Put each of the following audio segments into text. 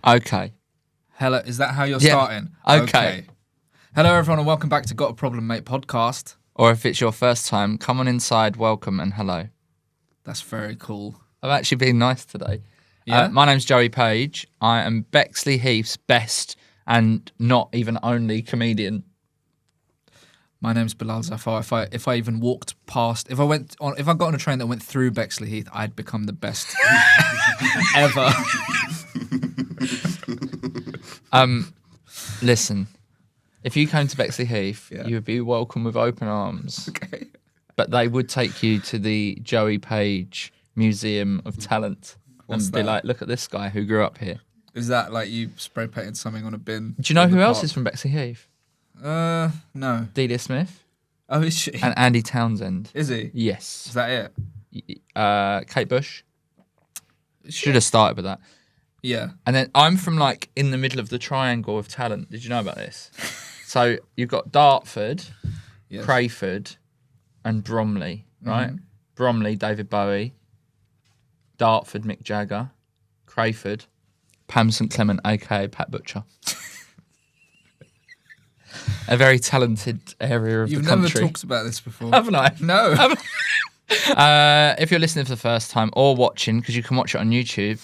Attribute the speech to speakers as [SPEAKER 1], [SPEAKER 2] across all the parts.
[SPEAKER 1] Okay.
[SPEAKER 2] Hello, is that how you're starting?
[SPEAKER 1] Okay.
[SPEAKER 2] Hello, everyone, and welcome back to Got a Problem, Mate podcast.
[SPEAKER 1] Or if it's your first time, come on inside, welcome, and hello.
[SPEAKER 2] That's very cool.
[SPEAKER 1] I've actually been nice today.
[SPEAKER 2] Yeah?
[SPEAKER 1] My name's Joey Page. I am Bexley Heath's best and not even only comedian.
[SPEAKER 2] My name's Bilal Zafar. If I even walked past, if I got on a train that went through Bexley Heath, I'd become the best ever.
[SPEAKER 1] Listen, if you came to Bexley Heath, you would be welcome with open arms.
[SPEAKER 2] Okay.
[SPEAKER 1] But they would take you to the Joey Page Museum of Talent and be like, look at this guy who grew up here.
[SPEAKER 2] Is that like you spray painted something on a bin?
[SPEAKER 1] Do you know who else is from Bexley Heath?
[SPEAKER 2] No.
[SPEAKER 1] Delia Smith.
[SPEAKER 2] Oh, is she?
[SPEAKER 1] And Andy Townsend.
[SPEAKER 2] Is he?
[SPEAKER 1] Yes.
[SPEAKER 2] Is that
[SPEAKER 1] it? Kate Bush. Should have started with that.
[SPEAKER 2] Yeah.
[SPEAKER 1] And then I'm from like in the middle of the triangle of talent. Did you know about this? So you've got Dartford,
[SPEAKER 2] Yes.
[SPEAKER 1] Crayford, and Bromley, right?
[SPEAKER 2] Mm-hmm.
[SPEAKER 1] Bromley, David Bowie. Dartford, Mick Jagger. Crayford, Pam St Clement, aka Pat Butcher. A very talented area of
[SPEAKER 2] You've
[SPEAKER 1] the country.
[SPEAKER 2] never talked about this before.
[SPEAKER 1] Haven't I?
[SPEAKER 2] No.
[SPEAKER 1] If you're listening for the first time or watching, because you can watch it on YouTube,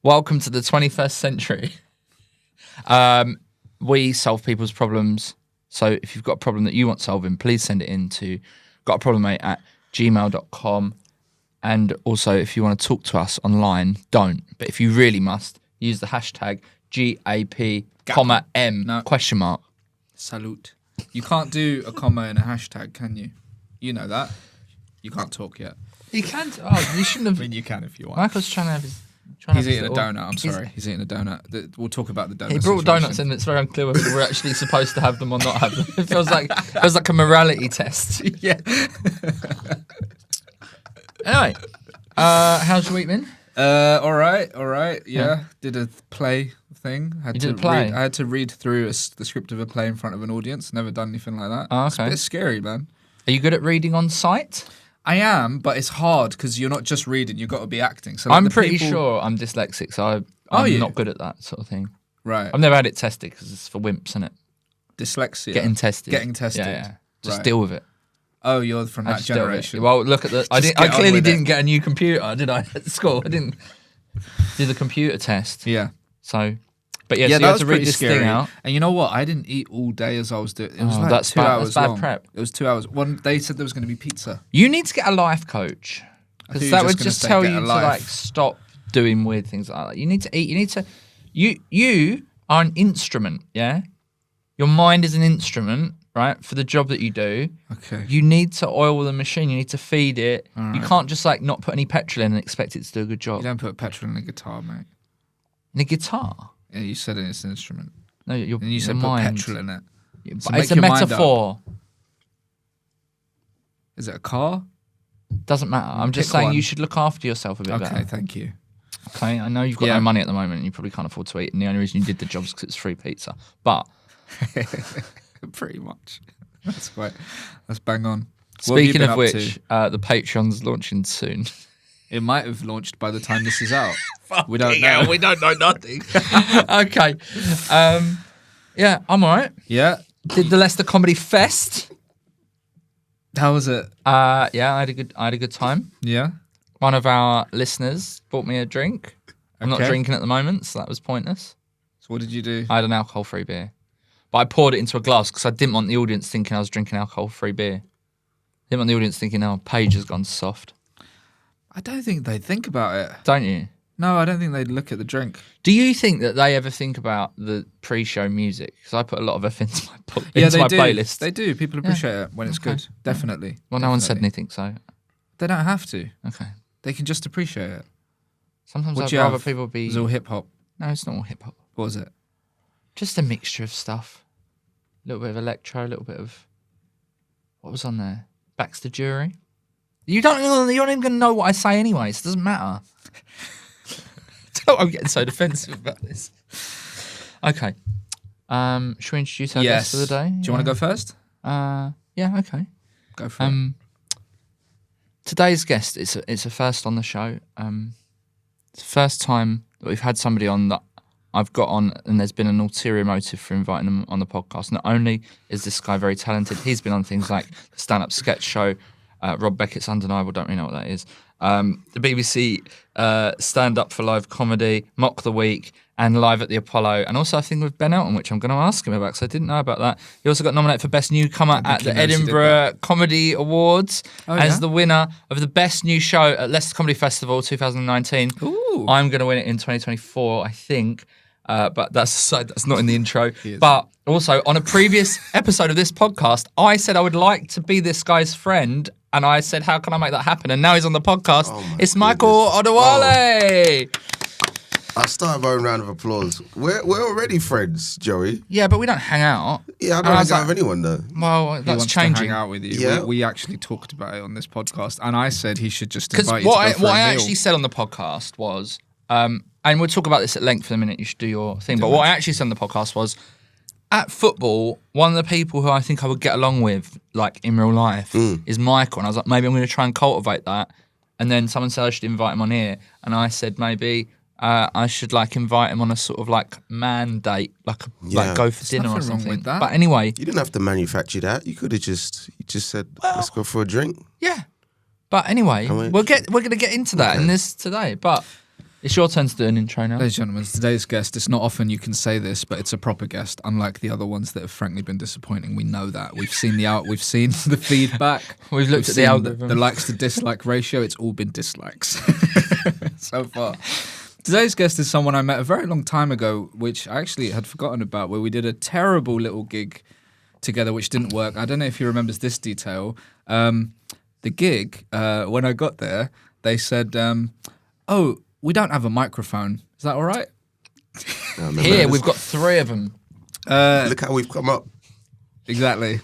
[SPEAKER 1] welcome to the 21st century. We solve people's problems. So if you've got a problem that you want solving, please send it in to gotaproblemmate@gmail.com. And also, if you want to talk to us online, don't. But if you really must, use the hashtag GAP, M,
[SPEAKER 2] No.
[SPEAKER 1] question mark.
[SPEAKER 2] Salute. You can't do a comma in a hashtag, can you? You know that. You can't talk yet.
[SPEAKER 1] You can't. Oh, you shouldn't have.
[SPEAKER 2] I mean, you can if you want.
[SPEAKER 1] Michael's trying to have his.
[SPEAKER 2] He's eating a donut. I'm sorry. He's eating a donut. We'll talk about the donut.
[SPEAKER 1] He brought donuts in. It's very unclear whether we're actually supposed to have them or not have them. It feels like a morality test.
[SPEAKER 2] Yeah.
[SPEAKER 1] Anyway, how's your week been?
[SPEAKER 2] All right. Yeah. Did a play thing.
[SPEAKER 1] You did a play?
[SPEAKER 2] I had to read through the script of a play in front of an audience. Never done anything like that.
[SPEAKER 1] Oh,
[SPEAKER 2] It's a
[SPEAKER 1] okay.
[SPEAKER 2] bit scary, man.
[SPEAKER 1] Are you good at reading on site?
[SPEAKER 2] I am, but it's hard because you're not just reading. You've got to be acting. So like,
[SPEAKER 1] I'm
[SPEAKER 2] the
[SPEAKER 1] pretty
[SPEAKER 2] people-
[SPEAKER 1] sure I'm dyslexic, so
[SPEAKER 2] Are
[SPEAKER 1] I'm
[SPEAKER 2] you?
[SPEAKER 1] not good at that sort of thing.
[SPEAKER 2] Right.
[SPEAKER 1] I've never had it tested because it's for wimps, isn't it?
[SPEAKER 2] Dyslexia.
[SPEAKER 1] Getting tested.
[SPEAKER 2] Yeah.
[SPEAKER 1] Just
[SPEAKER 2] Right.
[SPEAKER 1] deal with it.
[SPEAKER 2] Oh, you're from
[SPEAKER 1] I
[SPEAKER 2] that
[SPEAKER 1] just deal with it.
[SPEAKER 2] generation.
[SPEAKER 1] Well, look at the. I
[SPEAKER 2] Just
[SPEAKER 1] didn't. I
[SPEAKER 2] get on
[SPEAKER 1] clearly
[SPEAKER 2] with it.
[SPEAKER 1] didn't get a new computer, did I? At school, I didn't do the computer test.
[SPEAKER 2] Yeah.
[SPEAKER 1] So, but yeah,
[SPEAKER 2] Yeah,
[SPEAKER 1] so you
[SPEAKER 2] that
[SPEAKER 1] had
[SPEAKER 2] was
[SPEAKER 1] to read
[SPEAKER 2] pretty
[SPEAKER 1] this
[SPEAKER 2] scary.
[SPEAKER 1] thing out.
[SPEAKER 2] And you know what? I didn't eat all day as I was doing. It was
[SPEAKER 1] Oh,
[SPEAKER 2] like
[SPEAKER 1] that's
[SPEAKER 2] 2
[SPEAKER 1] bad-
[SPEAKER 2] hours
[SPEAKER 1] that's bad
[SPEAKER 2] long.
[SPEAKER 1] prep.
[SPEAKER 2] It was 2 hours. They said there was going to be pizza.
[SPEAKER 1] You need to get a life coach
[SPEAKER 2] I thought
[SPEAKER 1] because
[SPEAKER 2] you
[SPEAKER 1] that
[SPEAKER 2] were
[SPEAKER 1] would
[SPEAKER 2] just
[SPEAKER 1] just
[SPEAKER 2] gonna
[SPEAKER 1] tell
[SPEAKER 2] say
[SPEAKER 1] you
[SPEAKER 2] get
[SPEAKER 1] to
[SPEAKER 2] a life.
[SPEAKER 1] like stop doing weird things like that. You need to eat. You need to. You are an instrument. Yeah, your mind is an instrument, right? For the job that you do,
[SPEAKER 2] Okay.
[SPEAKER 1] you need to oil the machine. You need to feed it. You
[SPEAKER 2] Alright.
[SPEAKER 1] can't just like not put any petrol in and expect it to do a good
[SPEAKER 2] You
[SPEAKER 1] job.
[SPEAKER 2] don't put petrol in a guitar, mate.
[SPEAKER 1] In a guitar.
[SPEAKER 2] Yeah, you said it's an instrument.
[SPEAKER 1] No, your
[SPEAKER 2] And you said
[SPEAKER 1] your
[SPEAKER 2] put
[SPEAKER 1] mind.
[SPEAKER 2] petrol in it.
[SPEAKER 1] Yeah,
[SPEAKER 2] So
[SPEAKER 1] but it's
[SPEAKER 2] make
[SPEAKER 1] a
[SPEAKER 2] your mind up.
[SPEAKER 1] metaphor.
[SPEAKER 2] Is it a car?
[SPEAKER 1] Doesn't matter. I'm just
[SPEAKER 2] Pick
[SPEAKER 1] saying
[SPEAKER 2] one.
[SPEAKER 1] you should look after yourself a bit
[SPEAKER 2] Okay,
[SPEAKER 1] better.
[SPEAKER 2] thank you.
[SPEAKER 1] Okay, I know you've got
[SPEAKER 2] Yeah.
[SPEAKER 1] no money at the moment and you probably can't afford to eat, and the only reason you did the job is because it's free pizza. But
[SPEAKER 2] Pretty much. That's bang on. What have you
[SPEAKER 1] speaking
[SPEAKER 2] been
[SPEAKER 1] of
[SPEAKER 2] up
[SPEAKER 1] which,
[SPEAKER 2] to?
[SPEAKER 1] the Patreon's launching soon.
[SPEAKER 2] It might have launched by the time this is out. We don't know.
[SPEAKER 1] We don't know nothing. Okay. Yeah, I'm all right.
[SPEAKER 2] Yeah.
[SPEAKER 1] Did the Leicester Comedy Fest.
[SPEAKER 2] How was it?
[SPEAKER 1] Yeah, I had a good time.
[SPEAKER 2] Yeah.
[SPEAKER 1] One of our listeners bought me a drink. I'm not
[SPEAKER 2] Okay.
[SPEAKER 1] drinking at the moment, so that was pointless.
[SPEAKER 2] So what did you do?
[SPEAKER 1] I had an alcohol-free beer. But I poured it into a glass because I didn't want the audience thinking I was drinking alcohol-free beer. Didn't want the audience thinking, oh, Paige has gone soft.
[SPEAKER 2] I don't think they'd think about it.
[SPEAKER 1] Don't you?
[SPEAKER 2] No, I don't think they'd look at the drink.
[SPEAKER 1] Do you think that they ever think about the pre-show music? Because I put a lot of effort into my,
[SPEAKER 2] Yeah,
[SPEAKER 1] into
[SPEAKER 2] they
[SPEAKER 1] my
[SPEAKER 2] do.
[SPEAKER 1] playlist.
[SPEAKER 2] They do. People appreciate it when it's
[SPEAKER 1] Okay.
[SPEAKER 2] good. Definitely.
[SPEAKER 1] Well, no one said
[SPEAKER 2] Definitely.
[SPEAKER 1] anything, so
[SPEAKER 2] They don't have to.
[SPEAKER 1] okay.
[SPEAKER 2] They can just appreciate it.
[SPEAKER 1] Sometimes
[SPEAKER 2] What
[SPEAKER 1] I'd
[SPEAKER 2] do you
[SPEAKER 1] rather
[SPEAKER 2] have?
[SPEAKER 1] people be...
[SPEAKER 2] It's all hip hop.
[SPEAKER 1] No, it's not all hip-hop.
[SPEAKER 2] What was it?
[SPEAKER 1] Just a mixture of stuff. A little bit of electro, a little bit of... What was on there? Baxter Jury. You're not even going to know what I say anyway, so it doesn't matter. I'm getting so defensive about this. Okay. Should we introduce our guest for the day?
[SPEAKER 2] Do you want to go first?
[SPEAKER 1] Yeah, okay.
[SPEAKER 2] Go for it.
[SPEAKER 1] Today's guest is a first on the show. It's the first time that we've had somebody on that I've got on, and there's been an ulterior motive for inviting him on the podcast. Not only is this guy very talented, he's been on things like the stand-up sketch show, Rob Beckett's Undeniable, don't really know what that is, the BBC Stand Up for Live Comedy, Mock the Week, and Live at the Apollo, and also I think with Ben Elton, which I'm going to ask him about because I didn't know about that. He also got nominated for Best Newcomer at the Edinburgh Comedy Awards as the winner of the Best New Show at Leicester Comedy Festival 2019.
[SPEAKER 2] Ooh.
[SPEAKER 1] I'm going to win it in 2024, I think. But that's not in the intro. But also, on a previous episode of this podcast, I said I would like to be this guy's friend, and I said, how can I make that happen? And now he's on the podcast. It's Michael Odewale.
[SPEAKER 3] I started my own round of applause. We're already friends, Joey.
[SPEAKER 1] Yeah, but we don't hang out.
[SPEAKER 3] Yeah, I don't hang out with anyone, though.
[SPEAKER 1] Well,
[SPEAKER 2] He
[SPEAKER 1] that's
[SPEAKER 2] wants
[SPEAKER 1] changing.
[SPEAKER 2] to hang out with you.
[SPEAKER 3] Yeah.
[SPEAKER 2] We actually talked about it on this podcast, and I said he should just
[SPEAKER 1] Because
[SPEAKER 2] invite you to go for
[SPEAKER 1] what
[SPEAKER 2] a
[SPEAKER 1] I
[SPEAKER 2] meal.
[SPEAKER 1] actually said on the podcast was, and we'll talk about this at length in a minute, you should do your thing, but what I actually said on the podcast was, at football, one of the people who I think I would get along with, like in real life, is Michael. And I was like, maybe I'm going to try and cultivate that. And then someone said I should invite him on here. And I said maybe I should like invite him on a sort of like man date, like go for dinner or
[SPEAKER 2] nothing wrong
[SPEAKER 1] something.
[SPEAKER 2] with that.
[SPEAKER 1] But anyway.
[SPEAKER 3] You didn't have to manufacture that. You could have just said, let's go for a drink.
[SPEAKER 1] Yeah. But anyway, we're going to get into that in this today. But it's your turn to do an intro now.
[SPEAKER 2] Ladies and gentlemen, today's guest, it's not often you can say this, but it's a proper guest, unlike the other ones that have frankly been disappointing. We know that. We've seen the feedback.
[SPEAKER 1] We've looked at the
[SPEAKER 2] seen
[SPEAKER 1] algorithm.
[SPEAKER 2] The likes to dislike ratio, it's all been dislikes so far. Today's guest is someone I met a very long time ago, which I actually had forgotten about, where we did a terrible little gig together, which didn't work. I don't know if he remembers this detail. The gig, when I got there, they said, we don't have a microphone. Is that all right?
[SPEAKER 1] Here, we've got 3 of them.
[SPEAKER 3] Look how we've come up.
[SPEAKER 2] Exactly.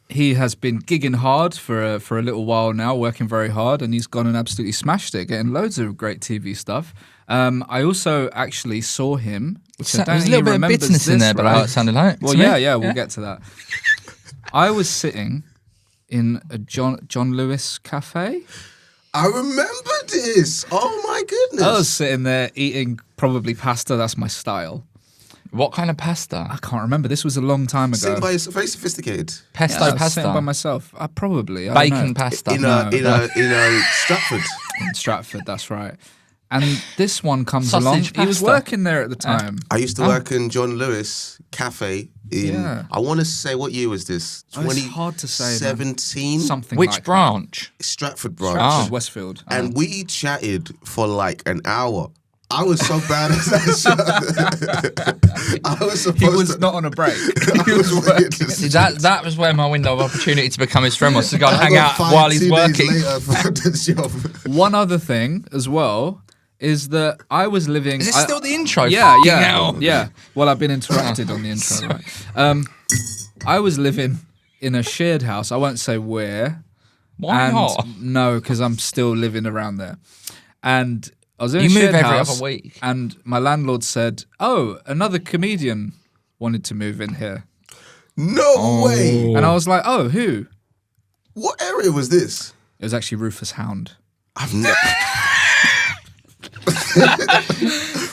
[SPEAKER 2] He has been gigging hard for a little while now, working very hard, and he's gone and absolutely smashed it, getting loads of great TV stuff. I also actually saw him, which I don't
[SPEAKER 1] There's a
[SPEAKER 2] think
[SPEAKER 1] little
[SPEAKER 2] he
[SPEAKER 1] bit of
[SPEAKER 2] remembers
[SPEAKER 1] bitterness in
[SPEAKER 2] this,
[SPEAKER 1] there, but
[SPEAKER 2] right?
[SPEAKER 1] it sounded like.
[SPEAKER 2] Well,
[SPEAKER 1] to me.
[SPEAKER 2] yeah, we'll get to that. I was sitting in a John Lewis cafe.
[SPEAKER 3] I remember this. Oh, my goodness.
[SPEAKER 2] I was sitting there eating probably pasta. That's my style.
[SPEAKER 1] What kind of pasta?
[SPEAKER 2] I can't remember. This was a long time ago.
[SPEAKER 3] Sitting by yourself, very sophisticated.
[SPEAKER 1] Pesto
[SPEAKER 2] I was sitting by
[SPEAKER 1] pasta.
[SPEAKER 2] myself. Probably. I don't
[SPEAKER 1] Bacon
[SPEAKER 2] know.
[SPEAKER 1] pasta.
[SPEAKER 3] In Stratford.
[SPEAKER 2] In Stratford, that's right. And this one comes
[SPEAKER 1] Sausage
[SPEAKER 2] along. He was
[SPEAKER 1] pasta.
[SPEAKER 2] working there at the time.
[SPEAKER 3] I used to work in John Lewis Cafe in,
[SPEAKER 2] Yeah.
[SPEAKER 3] I want to say, what year was this?
[SPEAKER 2] It's hard to say, man.
[SPEAKER 3] 2017?
[SPEAKER 2] Something
[SPEAKER 1] Which
[SPEAKER 2] like
[SPEAKER 1] branch?
[SPEAKER 3] Stratford
[SPEAKER 2] that.
[SPEAKER 3] branch.
[SPEAKER 2] Stratford, Westfield.
[SPEAKER 3] And we chatted for like an hour. I was so bad at that. I was supposed
[SPEAKER 2] He was
[SPEAKER 3] to.
[SPEAKER 2] not on a break.
[SPEAKER 3] He was working.
[SPEAKER 1] See, that was where my window of opportunity to become his friend was to go and
[SPEAKER 3] I
[SPEAKER 1] hang
[SPEAKER 3] got
[SPEAKER 1] out
[SPEAKER 3] fired
[SPEAKER 1] while he's
[SPEAKER 3] 2 days
[SPEAKER 1] working.
[SPEAKER 3] later for the job.
[SPEAKER 2] One other thing as well is that I was living.
[SPEAKER 1] Is this still the intro?
[SPEAKER 2] Yeah,
[SPEAKER 1] Fucking
[SPEAKER 2] yeah,
[SPEAKER 1] hell.
[SPEAKER 2] yeah. Well, I've been interrupted on the intro. Right? I was living in a shared house. I won't say where.
[SPEAKER 1] Why not?
[SPEAKER 2] No, because I'm still living around there. And I was in
[SPEAKER 1] You
[SPEAKER 2] a
[SPEAKER 1] move
[SPEAKER 2] shared
[SPEAKER 1] every
[SPEAKER 2] house,
[SPEAKER 1] other week.
[SPEAKER 2] and my landlord said, "Oh, another comedian wanted to move in here,"
[SPEAKER 3] No way.
[SPEAKER 2] and I was like, "Oh, who?"
[SPEAKER 3] What area was this?
[SPEAKER 2] It was actually Rufus Hound.
[SPEAKER 3] I've never.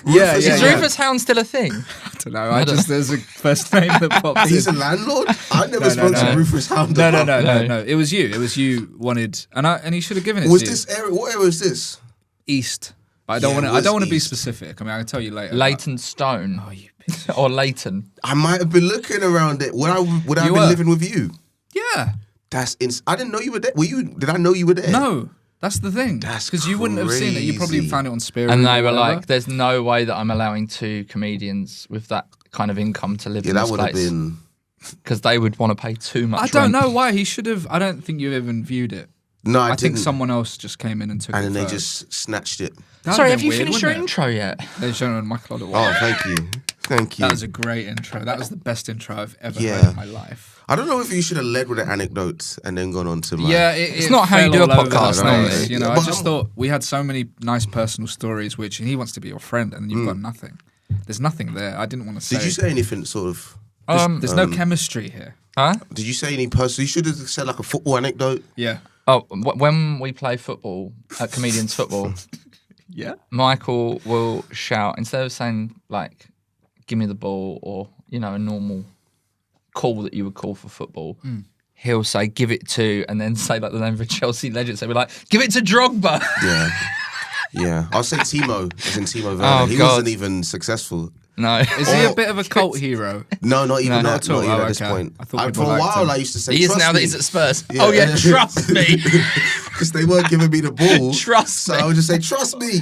[SPEAKER 2] Yeah,
[SPEAKER 1] Is Rufus Hound still a thing?
[SPEAKER 2] I don't know. There's a first name that popped
[SPEAKER 3] He's a
[SPEAKER 2] in.
[SPEAKER 3] landlord? I never spoke to Rufus Hound.
[SPEAKER 2] No. It was you. It was you wanted, and he should have given it
[SPEAKER 3] Was
[SPEAKER 2] to you.
[SPEAKER 3] this area? What area was this?
[SPEAKER 2] East? But I don't
[SPEAKER 3] Yeah,
[SPEAKER 2] want
[SPEAKER 3] it
[SPEAKER 2] to. I
[SPEAKER 3] was
[SPEAKER 2] don't want to be
[SPEAKER 3] East.
[SPEAKER 2] specific. I mean, I can tell you later.
[SPEAKER 1] Leighton Stone.
[SPEAKER 2] Oh, you.
[SPEAKER 1] Or Leighton.
[SPEAKER 3] I might have been looking around it. Would I have
[SPEAKER 2] You
[SPEAKER 3] been
[SPEAKER 2] were.
[SPEAKER 3] living with you?
[SPEAKER 2] Yeah.
[SPEAKER 3] I didn't know you were there. Were you? Did I know you were there?
[SPEAKER 2] No. That's the thing.
[SPEAKER 3] That's
[SPEAKER 2] because you wouldn't have seen it. You probably
[SPEAKER 3] crazy.
[SPEAKER 2] found it on Spirit.
[SPEAKER 1] And
[SPEAKER 2] Room
[SPEAKER 1] they
[SPEAKER 2] or
[SPEAKER 1] were
[SPEAKER 2] whatever.
[SPEAKER 1] like, there's no way that I'm allowing 2 comedians with that kind of income to live
[SPEAKER 3] Yeah,
[SPEAKER 1] in
[SPEAKER 3] that
[SPEAKER 1] this
[SPEAKER 3] would have
[SPEAKER 1] place.
[SPEAKER 3] been.
[SPEAKER 1] Because they would want to pay too much
[SPEAKER 2] I don't
[SPEAKER 1] rent.
[SPEAKER 2] know why he should have. I don't think you even viewed it.
[SPEAKER 3] No, I
[SPEAKER 2] I think
[SPEAKER 3] didn't.
[SPEAKER 2] someone else just came in and took it.
[SPEAKER 3] And then they
[SPEAKER 2] first.
[SPEAKER 3] just snatched it.
[SPEAKER 2] That'd
[SPEAKER 1] Sorry,
[SPEAKER 2] been
[SPEAKER 1] have you
[SPEAKER 2] weird,
[SPEAKER 1] finished your
[SPEAKER 2] wouldn't it?
[SPEAKER 1] intro yet?
[SPEAKER 2] Ladies and gentlemen, Michael Odewale.
[SPEAKER 3] Oh, thank you. Thank you.
[SPEAKER 2] That was a great intro. That was the best intro I've ever
[SPEAKER 3] Yeah.
[SPEAKER 2] heard in my life.
[SPEAKER 3] I don't know if you should have led with an anecdote and then gone on to my.
[SPEAKER 2] Yeah,
[SPEAKER 1] It's not how you
[SPEAKER 2] fell
[SPEAKER 1] do a
[SPEAKER 2] all over the
[SPEAKER 1] podcast
[SPEAKER 2] place,
[SPEAKER 3] normally.
[SPEAKER 2] You know,
[SPEAKER 3] Yeah,
[SPEAKER 2] I
[SPEAKER 3] but
[SPEAKER 2] just thought we had so many nice personal stories, which he wants to be your friend, and you've got nothing. There's nothing there. I didn't want to say.
[SPEAKER 3] Did you say anything sort of?
[SPEAKER 2] There's no chemistry here.
[SPEAKER 1] Huh?
[SPEAKER 3] Did you say any personal? You should have said like a football anecdote.
[SPEAKER 2] Yeah.
[SPEAKER 1] Oh, when we play football, comedians football,
[SPEAKER 2] Yeah.
[SPEAKER 1] Michael will shout, instead of saying, like, give me the ball or, you know, a normal call that you would call for football, he'll say, give it to, and then say, like, the name of a Chelsea legend. So we're like, give it to Drogba.
[SPEAKER 3] Yeah. Yeah. I'll say Timo, as in Timo Werner.
[SPEAKER 1] Oh,
[SPEAKER 3] he
[SPEAKER 1] God.
[SPEAKER 3] wasn't even successful.
[SPEAKER 1] No.
[SPEAKER 2] Is he a bit of a cult hero?
[SPEAKER 3] No, not even
[SPEAKER 1] No,
[SPEAKER 3] that.
[SPEAKER 2] not at all.
[SPEAKER 3] Not even
[SPEAKER 2] Oh,
[SPEAKER 3] at this
[SPEAKER 2] okay.
[SPEAKER 3] point.
[SPEAKER 2] I thought
[SPEAKER 3] For
[SPEAKER 2] people
[SPEAKER 3] a
[SPEAKER 2] liked
[SPEAKER 3] while,
[SPEAKER 2] him.
[SPEAKER 3] I used to say,
[SPEAKER 1] He is
[SPEAKER 3] trust
[SPEAKER 1] now that
[SPEAKER 3] me.
[SPEAKER 1] he's at Spurs.
[SPEAKER 3] Yeah.
[SPEAKER 1] Oh, yeah, trust me.
[SPEAKER 3] Because they weren't giving me the ball.
[SPEAKER 1] Trust
[SPEAKER 3] so
[SPEAKER 1] me.
[SPEAKER 3] I would just say, trust me.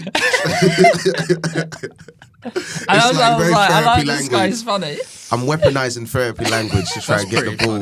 [SPEAKER 1] And I was like,
[SPEAKER 3] very
[SPEAKER 1] I like
[SPEAKER 3] therapy
[SPEAKER 1] this guy's
[SPEAKER 3] language.
[SPEAKER 1] funny.
[SPEAKER 3] I'm weaponizing therapy language to try and get the ball.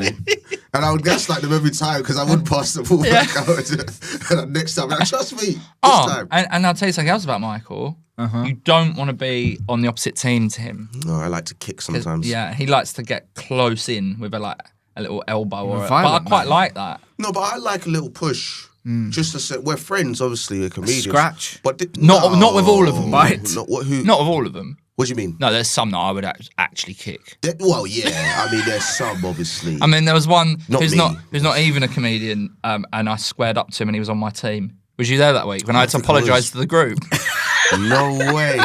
[SPEAKER 3] And I would gaslight them every time because I wouldn't pass the ball back out. And next time, like, trust me, this time.
[SPEAKER 1] And I'll tell you something else about Michael. You don't want to be on the opposite team to him.
[SPEAKER 3] No, I like to kick sometimes.
[SPEAKER 1] Yeah, he likes to get close in with a little elbow or. But I
[SPEAKER 2] violent
[SPEAKER 1] quite
[SPEAKER 2] man.
[SPEAKER 1] like that.
[SPEAKER 3] No, but I like a little push. Just to say, we're friends, obviously, we're comedians.
[SPEAKER 2] Scratch.
[SPEAKER 3] But
[SPEAKER 1] Not with all of them.
[SPEAKER 2] Bite.
[SPEAKER 3] Not with
[SPEAKER 1] Not of all of them.
[SPEAKER 3] What do you mean?
[SPEAKER 1] No, there's some that I would actually kick.
[SPEAKER 3] Well, yeah. I mean, there's some, obviously.
[SPEAKER 1] I mean, there was one
[SPEAKER 3] Not
[SPEAKER 1] who's
[SPEAKER 3] me.
[SPEAKER 1] not even a comedian, and I squared up to him, and he was on my team. Was you there that week when I had to
[SPEAKER 3] think I was.
[SPEAKER 1] apologise to the group?
[SPEAKER 3] No way.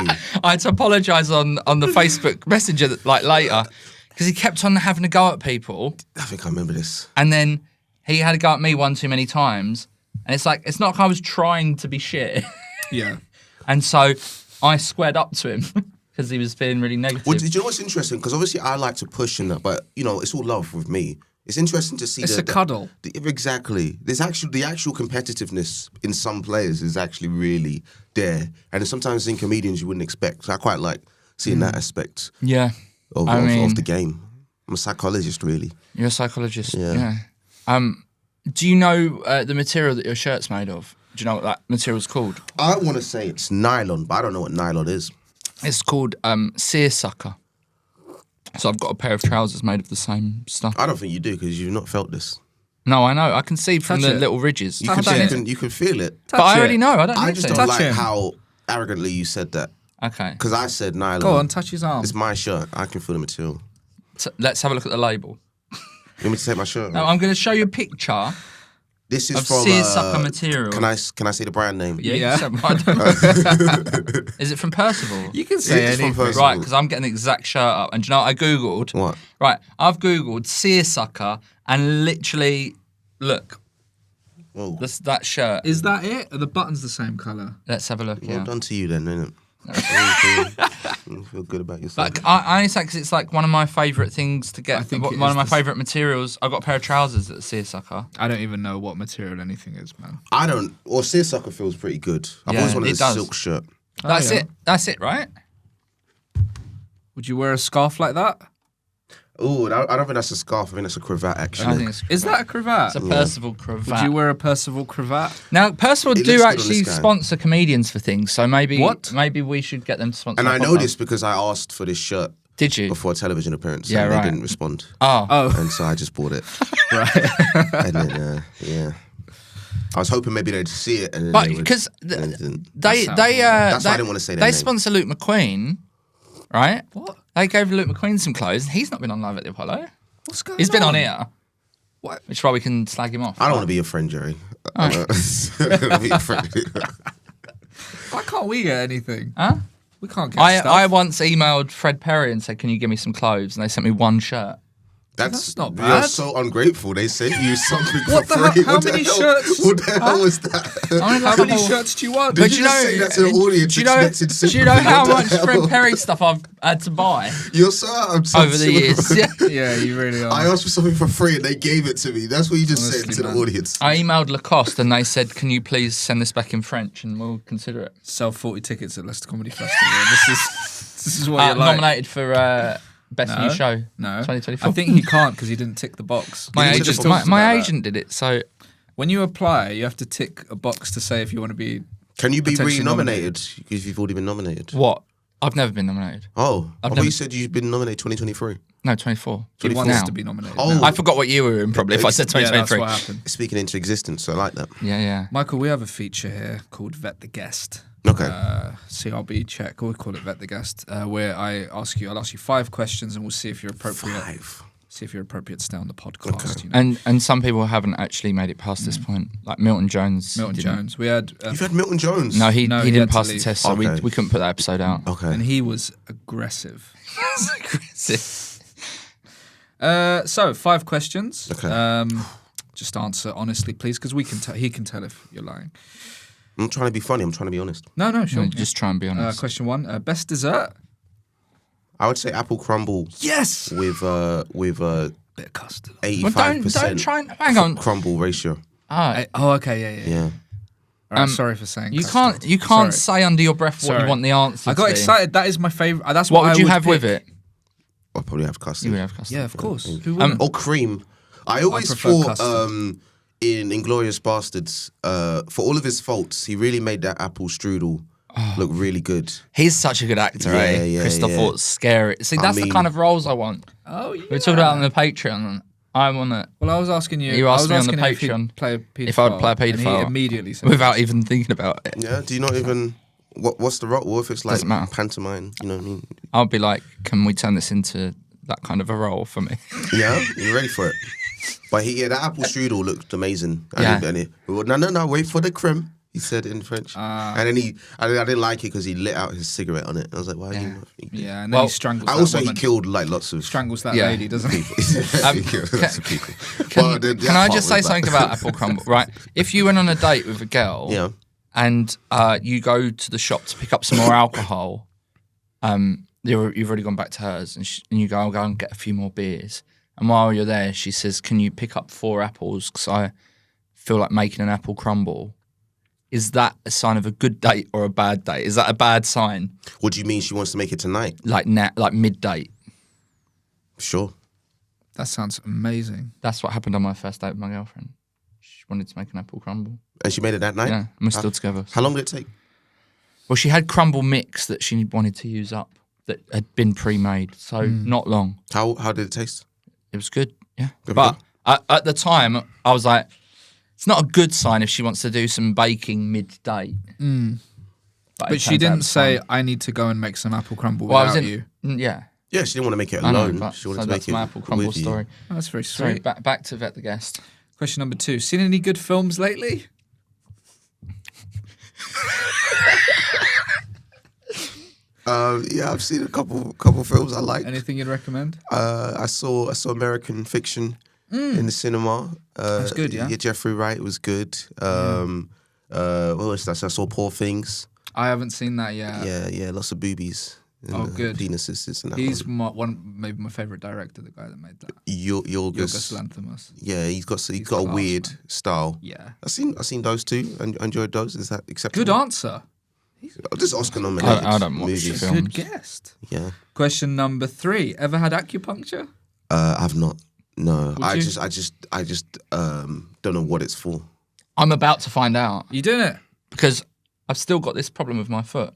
[SPEAKER 1] I had to apologise on the Facebook Messenger later because he kept on having a go at people,
[SPEAKER 3] I think I remember this.
[SPEAKER 1] and then he had a go at me one too many times, and it's not like I was trying to be shit,
[SPEAKER 2] Yeah.
[SPEAKER 1] and so I squared up to him because he was feeling really negative.
[SPEAKER 3] Well, do you know what's interesting? Because obviously I like to push in that, but, you know, it's all love with me. It's interesting to see
[SPEAKER 2] It's a cuddle.
[SPEAKER 3] Exactly. There's the actual competitiveness in some players is actually really there. And sometimes in comedians you wouldn't expect. So I quite like seeing that aspect
[SPEAKER 1] Yeah,
[SPEAKER 3] of the game. I'm a psychologist, really.
[SPEAKER 1] you're a psychologist.
[SPEAKER 3] Yeah.
[SPEAKER 1] Yeah. Do you know the material that your shirt's made of? Do you know what that material's called?
[SPEAKER 3] I want to say it's nylon, but I don't know what nylon is.
[SPEAKER 1] It's called seersucker. So I've got a pair of trousers made of the same stuff.
[SPEAKER 3] I don't think you do because you've not felt this.
[SPEAKER 1] No, I know. I can see from
[SPEAKER 2] Touch
[SPEAKER 1] the
[SPEAKER 2] it.
[SPEAKER 1] little ridges.
[SPEAKER 3] You
[SPEAKER 1] I
[SPEAKER 3] can,
[SPEAKER 1] don't-
[SPEAKER 3] you can feel it.
[SPEAKER 1] but I already know. I don't
[SPEAKER 3] I
[SPEAKER 1] need
[SPEAKER 3] just
[SPEAKER 1] to.
[SPEAKER 3] don't
[SPEAKER 2] Touch
[SPEAKER 3] like
[SPEAKER 2] it.
[SPEAKER 3] how arrogantly you said that.
[SPEAKER 1] Okay.
[SPEAKER 3] Because I said nylon.
[SPEAKER 2] Go on, touch his arm.
[SPEAKER 3] It's my shirt. I can feel the material.
[SPEAKER 1] So let's have a look at the label.
[SPEAKER 3] You want me to take my shirt
[SPEAKER 1] Now,
[SPEAKER 3] off?
[SPEAKER 1] I'm going to show you a picture
[SPEAKER 3] This is
[SPEAKER 1] of
[SPEAKER 3] from
[SPEAKER 1] seersucker material.
[SPEAKER 3] Can I say the brand name?
[SPEAKER 2] Yeah.
[SPEAKER 1] so- I don't- Is it from Percival?
[SPEAKER 2] You can say
[SPEAKER 3] It's from
[SPEAKER 2] anything.
[SPEAKER 3] Percival.
[SPEAKER 1] Right, because I'm getting the exact shirt up. And do you know what I Googled?
[SPEAKER 3] What?
[SPEAKER 1] Right, I've Googled seersucker and literally, look,
[SPEAKER 3] Whoa.
[SPEAKER 1] that shirt.
[SPEAKER 2] Is that it? Are the buttons the same colour?
[SPEAKER 1] Let's have a look,
[SPEAKER 3] Well
[SPEAKER 1] yeah.
[SPEAKER 3] done to you then, innit? You feel good about yourself.
[SPEAKER 1] Like, I only say because it's like one of my favourite things to get.
[SPEAKER 2] I think it
[SPEAKER 1] One
[SPEAKER 2] is
[SPEAKER 1] of my
[SPEAKER 2] the-
[SPEAKER 1] favourite materials. I've got a pair of trousers that seersucker.
[SPEAKER 2] I don't even know what material anything is, man.
[SPEAKER 3] I don't. Or seersucker feels pretty good. I've
[SPEAKER 1] Yeah,
[SPEAKER 3] always wanted
[SPEAKER 1] it
[SPEAKER 3] a
[SPEAKER 1] does.
[SPEAKER 3] silk shirt.
[SPEAKER 1] That's
[SPEAKER 2] yeah.
[SPEAKER 1] it. That's it, right?
[SPEAKER 2] Would you wear a scarf like that?
[SPEAKER 3] Oh, I don't think that's a scarf. I think that's a cravat, actually.
[SPEAKER 1] I think it's
[SPEAKER 2] Is that a cravat?
[SPEAKER 1] it's a Percival cravat.
[SPEAKER 2] Would you wear a Percival cravat?
[SPEAKER 1] Now, Percival
[SPEAKER 3] It
[SPEAKER 1] do
[SPEAKER 3] looks good on
[SPEAKER 1] actually
[SPEAKER 3] this guy.
[SPEAKER 1] sponsor comedians for things, so maybe
[SPEAKER 2] What?
[SPEAKER 1] maybe we should get them to sponsor.
[SPEAKER 3] And
[SPEAKER 1] our
[SPEAKER 3] I know
[SPEAKER 1] podcast.
[SPEAKER 3] this because I asked for this shirt
[SPEAKER 1] Did you?
[SPEAKER 3] before a television appearance.
[SPEAKER 1] Yeah,
[SPEAKER 3] and
[SPEAKER 1] right.
[SPEAKER 3] They didn't respond.
[SPEAKER 1] Oh,
[SPEAKER 2] Oh,
[SPEAKER 3] And so I just bought it.
[SPEAKER 2] right.
[SPEAKER 3] And then, yeah. I was hoping maybe they'd see it. And then
[SPEAKER 1] but
[SPEAKER 3] they would-
[SPEAKER 1] because
[SPEAKER 3] and they didn't.
[SPEAKER 1] they
[SPEAKER 2] sounds
[SPEAKER 1] they
[SPEAKER 3] That's why I
[SPEAKER 1] they-
[SPEAKER 3] didn't want to say their
[SPEAKER 1] they
[SPEAKER 3] name.
[SPEAKER 1] sponsor Luke McQueen, right?
[SPEAKER 2] What?
[SPEAKER 1] They gave Luke McQueen some clothes, and he's not been on Live at the Apollo.
[SPEAKER 2] What's going
[SPEAKER 1] He's been on
[SPEAKER 2] on
[SPEAKER 1] here.
[SPEAKER 2] What?
[SPEAKER 1] Which is why we can slag him off.
[SPEAKER 3] I don't want to be your friend, Jerry. I don't wanna be your friend.
[SPEAKER 2] Why can't we get anything?
[SPEAKER 1] Huh?
[SPEAKER 2] We can't get
[SPEAKER 1] I
[SPEAKER 2] stuff.
[SPEAKER 1] once emailed Fred Perry and said, "Can you give me some clothes?" And they sent me one shirt.
[SPEAKER 2] That's not
[SPEAKER 3] You're
[SPEAKER 2] bad.
[SPEAKER 3] so ungrateful. They sent you something
[SPEAKER 2] What
[SPEAKER 3] for
[SPEAKER 2] the
[SPEAKER 3] free.
[SPEAKER 2] hell- how
[SPEAKER 3] What the
[SPEAKER 2] many
[SPEAKER 3] hell-
[SPEAKER 2] shirts?
[SPEAKER 3] What the hell was that?
[SPEAKER 2] How many shirts do you want?
[SPEAKER 3] Did you just say that to the audience
[SPEAKER 1] do you know,
[SPEAKER 3] expecting
[SPEAKER 1] do you know
[SPEAKER 3] sympathy?
[SPEAKER 1] how
[SPEAKER 3] What the
[SPEAKER 1] much
[SPEAKER 3] hell?
[SPEAKER 1] Fred Perry stuff I've had to buy
[SPEAKER 3] You're so
[SPEAKER 1] over the years? Yeah.
[SPEAKER 2] Yeah, you really are.
[SPEAKER 3] I asked for something for free and they gave it to me. That's what you just said
[SPEAKER 2] Honestly,
[SPEAKER 3] to
[SPEAKER 2] man.
[SPEAKER 3] the audience.
[SPEAKER 1] I emailed Lacoste and they said, "Can you please send this back in French and we'll consider it."
[SPEAKER 2] Sell 40 tickets at Leicester Comedy Festival. This is what you're like.
[SPEAKER 1] Nominated for best new show.
[SPEAKER 2] No,
[SPEAKER 1] 2024.
[SPEAKER 2] I think he can't because he didn't tick the box.
[SPEAKER 1] my
[SPEAKER 3] Didn't we
[SPEAKER 1] agent,
[SPEAKER 3] just
[SPEAKER 1] my,
[SPEAKER 3] talk
[SPEAKER 1] my
[SPEAKER 3] about that?
[SPEAKER 1] agent did it. So
[SPEAKER 2] When you apply, you have to tick a box to say if you want to be.
[SPEAKER 3] Can you be
[SPEAKER 2] Potentially
[SPEAKER 3] re-nominated if you've already been nominated?
[SPEAKER 1] what? I've never been nominated.
[SPEAKER 3] Oh, I thought
[SPEAKER 1] never-
[SPEAKER 3] you said you've been nominated 2023.
[SPEAKER 1] No, 24.
[SPEAKER 2] He
[SPEAKER 3] 24
[SPEAKER 2] wants
[SPEAKER 1] now.
[SPEAKER 2] to be nominated.
[SPEAKER 3] Oh.
[SPEAKER 2] now.
[SPEAKER 1] I forgot what year we were in. Probably if I said
[SPEAKER 2] Yeah, that's
[SPEAKER 1] 2023.
[SPEAKER 2] what happened.
[SPEAKER 3] Speaking into existence, so I like that.
[SPEAKER 1] Yeah.
[SPEAKER 2] Michael, we have a feature here called Vet the Guest.
[SPEAKER 3] Okay.
[SPEAKER 2] CRB check, or we call it Vet the Guest, where I'll ask you 5 questions and we'll see if you're appropriate.
[SPEAKER 3] 5.
[SPEAKER 2] See if you're appropriate to stay on the podcast. You know?
[SPEAKER 1] And some people haven't actually made it past this point. Like Milton Jones.
[SPEAKER 2] Milton
[SPEAKER 1] didn't.
[SPEAKER 2] Jones. We had.
[SPEAKER 3] You've had Milton Jones.
[SPEAKER 1] No, he
[SPEAKER 2] No, he
[SPEAKER 1] didn't
[SPEAKER 2] had to
[SPEAKER 1] pass the
[SPEAKER 2] leave.
[SPEAKER 1] test, so
[SPEAKER 3] Okay.
[SPEAKER 1] we couldn't put that episode out.
[SPEAKER 3] Okay.
[SPEAKER 2] And he was aggressive.
[SPEAKER 1] Aggressive.
[SPEAKER 2] So 5 questions.
[SPEAKER 3] Okay.
[SPEAKER 2] Just answer honestly, please, because he can tell if you're lying.
[SPEAKER 3] I'm not trying to be funny. I'm trying to be honest.
[SPEAKER 2] No, sure.
[SPEAKER 1] No, just try and be honest.
[SPEAKER 2] Question 1. Best dessert?
[SPEAKER 3] I would say apple crumble
[SPEAKER 2] Yes.
[SPEAKER 3] with
[SPEAKER 2] Bit of custard.
[SPEAKER 3] 85%
[SPEAKER 1] don't try and hang on.
[SPEAKER 3] crumble ratio.
[SPEAKER 2] Okay, yeah.
[SPEAKER 3] Yeah.
[SPEAKER 2] All right, sorry for saying
[SPEAKER 1] You
[SPEAKER 2] custard.
[SPEAKER 1] can't
[SPEAKER 2] Sorry.
[SPEAKER 1] say under your breath what
[SPEAKER 2] Sorry.
[SPEAKER 1] you want the answer.
[SPEAKER 2] I got
[SPEAKER 1] to be.
[SPEAKER 2] excited. That is my favorite. That's
[SPEAKER 1] What
[SPEAKER 2] what
[SPEAKER 1] would
[SPEAKER 2] I
[SPEAKER 1] you have with
[SPEAKER 2] pick.
[SPEAKER 1] it?
[SPEAKER 3] I'll probably have custard.
[SPEAKER 1] You would have custard.
[SPEAKER 2] Yeah, of course. Who wouldn't?
[SPEAKER 3] Or cream. I always
[SPEAKER 2] prefer
[SPEAKER 3] thought
[SPEAKER 2] custard.
[SPEAKER 3] in Inglourious Bastards, for all of his faults, he really made that apple strudel look really good.
[SPEAKER 1] He's such a good actor,
[SPEAKER 3] Yeah,
[SPEAKER 1] eh?
[SPEAKER 3] yeah,
[SPEAKER 1] Christoph
[SPEAKER 3] yeah.
[SPEAKER 1] Waltz, scary. See, that's the
[SPEAKER 3] mean-
[SPEAKER 1] kind of roles I want.
[SPEAKER 2] Oh, yeah.
[SPEAKER 1] We talked about it on the Patreon. I want it
[SPEAKER 2] Well, I was asking you.
[SPEAKER 1] You
[SPEAKER 2] I
[SPEAKER 1] asked
[SPEAKER 2] was
[SPEAKER 1] me on the
[SPEAKER 2] asking him if he'd
[SPEAKER 1] Patreon
[SPEAKER 2] play a pedophile,
[SPEAKER 1] if I'd play a
[SPEAKER 2] and he
[SPEAKER 1] paedophile.
[SPEAKER 2] immediately said
[SPEAKER 1] without even thinking about it.
[SPEAKER 3] Yeah. Do you not even what's the role? What if it's like
[SPEAKER 1] Doesn't matter.
[SPEAKER 3] pantomime? You know what I mean?
[SPEAKER 1] I'll be like, can we turn this into that kind of a role for me?
[SPEAKER 3] Yeah. You ready for it? But that apple strudel looked amazing.
[SPEAKER 1] Yeah.
[SPEAKER 3] No, wait for the creme. He said in French, and then I didn't like it because he lit out his cigarette on it. I was like, why? Are you not?
[SPEAKER 2] Yeah, and then
[SPEAKER 1] Well,
[SPEAKER 2] he strangles.
[SPEAKER 3] I
[SPEAKER 2] that
[SPEAKER 3] also
[SPEAKER 2] woman.
[SPEAKER 3] he killed like lots of
[SPEAKER 2] strangles that
[SPEAKER 1] Yeah.
[SPEAKER 2] lady, doesn't he?
[SPEAKER 3] he killed lots of people.
[SPEAKER 1] Can,
[SPEAKER 3] Well, that
[SPEAKER 1] can I
[SPEAKER 3] part
[SPEAKER 1] just say
[SPEAKER 3] was like-
[SPEAKER 1] something about apple crumble? Right, if you went on a date with a girl,
[SPEAKER 3] Yeah.
[SPEAKER 1] and you go to the shop to pick up some more alcohol, you've already gone back to hers, and you go, I'll go and get a few more beers. And while you're there, she says, "Can you pick up 4 apples? Because I feel like making an apple crumble." Is that a sign of a good date or a bad date? Is that a bad sign?
[SPEAKER 3] What do you mean she wants to make it tonight?
[SPEAKER 1] Like mid date.
[SPEAKER 3] Sure.
[SPEAKER 2] That sounds amazing.
[SPEAKER 1] That's what happened on my first date with my girlfriend. She wanted to make an apple crumble.
[SPEAKER 3] And she made it that night?
[SPEAKER 1] Yeah, and we're still together.
[SPEAKER 3] How long did it take?
[SPEAKER 1] Well, she had crumble mix that she wanted to use up that had been pre-made, so not long.
[SPEAKER 3] How did it taste?
[SPEAKER 1] It was good, yeah.
[SPEAKER 3] Good
[SPEAKER 1] But at the time, I was like, it's not a good sign if she wants to do some baking mid-date.
[SPEAKER 2] But
[SPEAKER 1] it
[SPEAKER 2] she
[SPEAKER 1] turns out
[SPEAKER 2] didn't
[SPEAKER 1] it's
[SPEAKER 2] say,
[SPEAKER 1] fine.
[SPEAKER 2] "I need to go and make some apple crumble
[SPEAKER 1] Well, I
[SPEAKER 2] without
[SPEAKER 1] was
[SPEAKER 2] you."
[SPEAKER 1] Yeah,
[SPEAKER 3] Yeah, she didn't want to make it
[SPEAKER 1] I know,
[SPEAKER 3] alone.
[SPEAKER 1] but
[SPEAKER 3] She
[SPEAKER 1] so
[SPEAKER 3] wanted to
[SPEAKER 1] that's
[SPEAKER 3] make it
[SPEAKER 1] my apple crumble
[SPEAKER 3] with you.
[SPEAKER 1] story.
[SPEAKER 2] Oh, that's very
[SPEAKER 1] Sorry,
[SPEAKER 2] sweet.
[SPEAKER 1] back to Vet the Guest.
[SPEAKER 2] Question number 2. Seen any good films lately?
[SPEAKER 3] Yeah, I've seen a couple films I like.
[SPEAKER 2] Anything you'd recommend?
[SPEAKER 3] I saw American Fiction in the cinema.
[SPEAKER 2] That's good, yeah?
[SPEAKER 3] Jeffrey Wright was good. What was that? So I saw Poor Things.
[SPEAKER 2] I haven't seen that yet.
[SPEAKER 3] Yeah, lots of boobies. And,
[SPEAKER 2] Oh, good.
[SPEAKER 3] Penises and that.
[SPEAKER 2] He's maybe my favorite director, the guy that made that.
[SPEAKER 3] Yorgos.
[SPEAKER 2] Yorgos Lanthimos.
[SPEAKER 3] Yeah, he's got a
[SPEAKER 2] class,
[SPEAKER 3] weird
[SPEAKER 2] man.
[SPEAKER 3] style.
[SPEAKER 2] Yeah.
[SPEAKER 3] I've seen those two and enjoyed those. Is that acceptable?
[SPEAKER 2] Good answer.
[SPEAKER 3] This Oscar nominated.
[SPEAKER 1] I don't watch
[SPEAKER 3] movie.
[SPEAKER 1] films.
[SPEAKER 2] Good guest.
[SPEAKER 3] Yeah.
[SPEAKER 2] Question number 3. Ever had acupuncture?
[SPEAKER 3] I've not. No, I
[SPEAKER 2] you?
[SPEAKER 3] just don't know what it's for.
[SPEAKER 1] I'm about to find out
[SPEAKER 2] You doing it?
[SPEAKER 1] because I've still got this problem with my foot.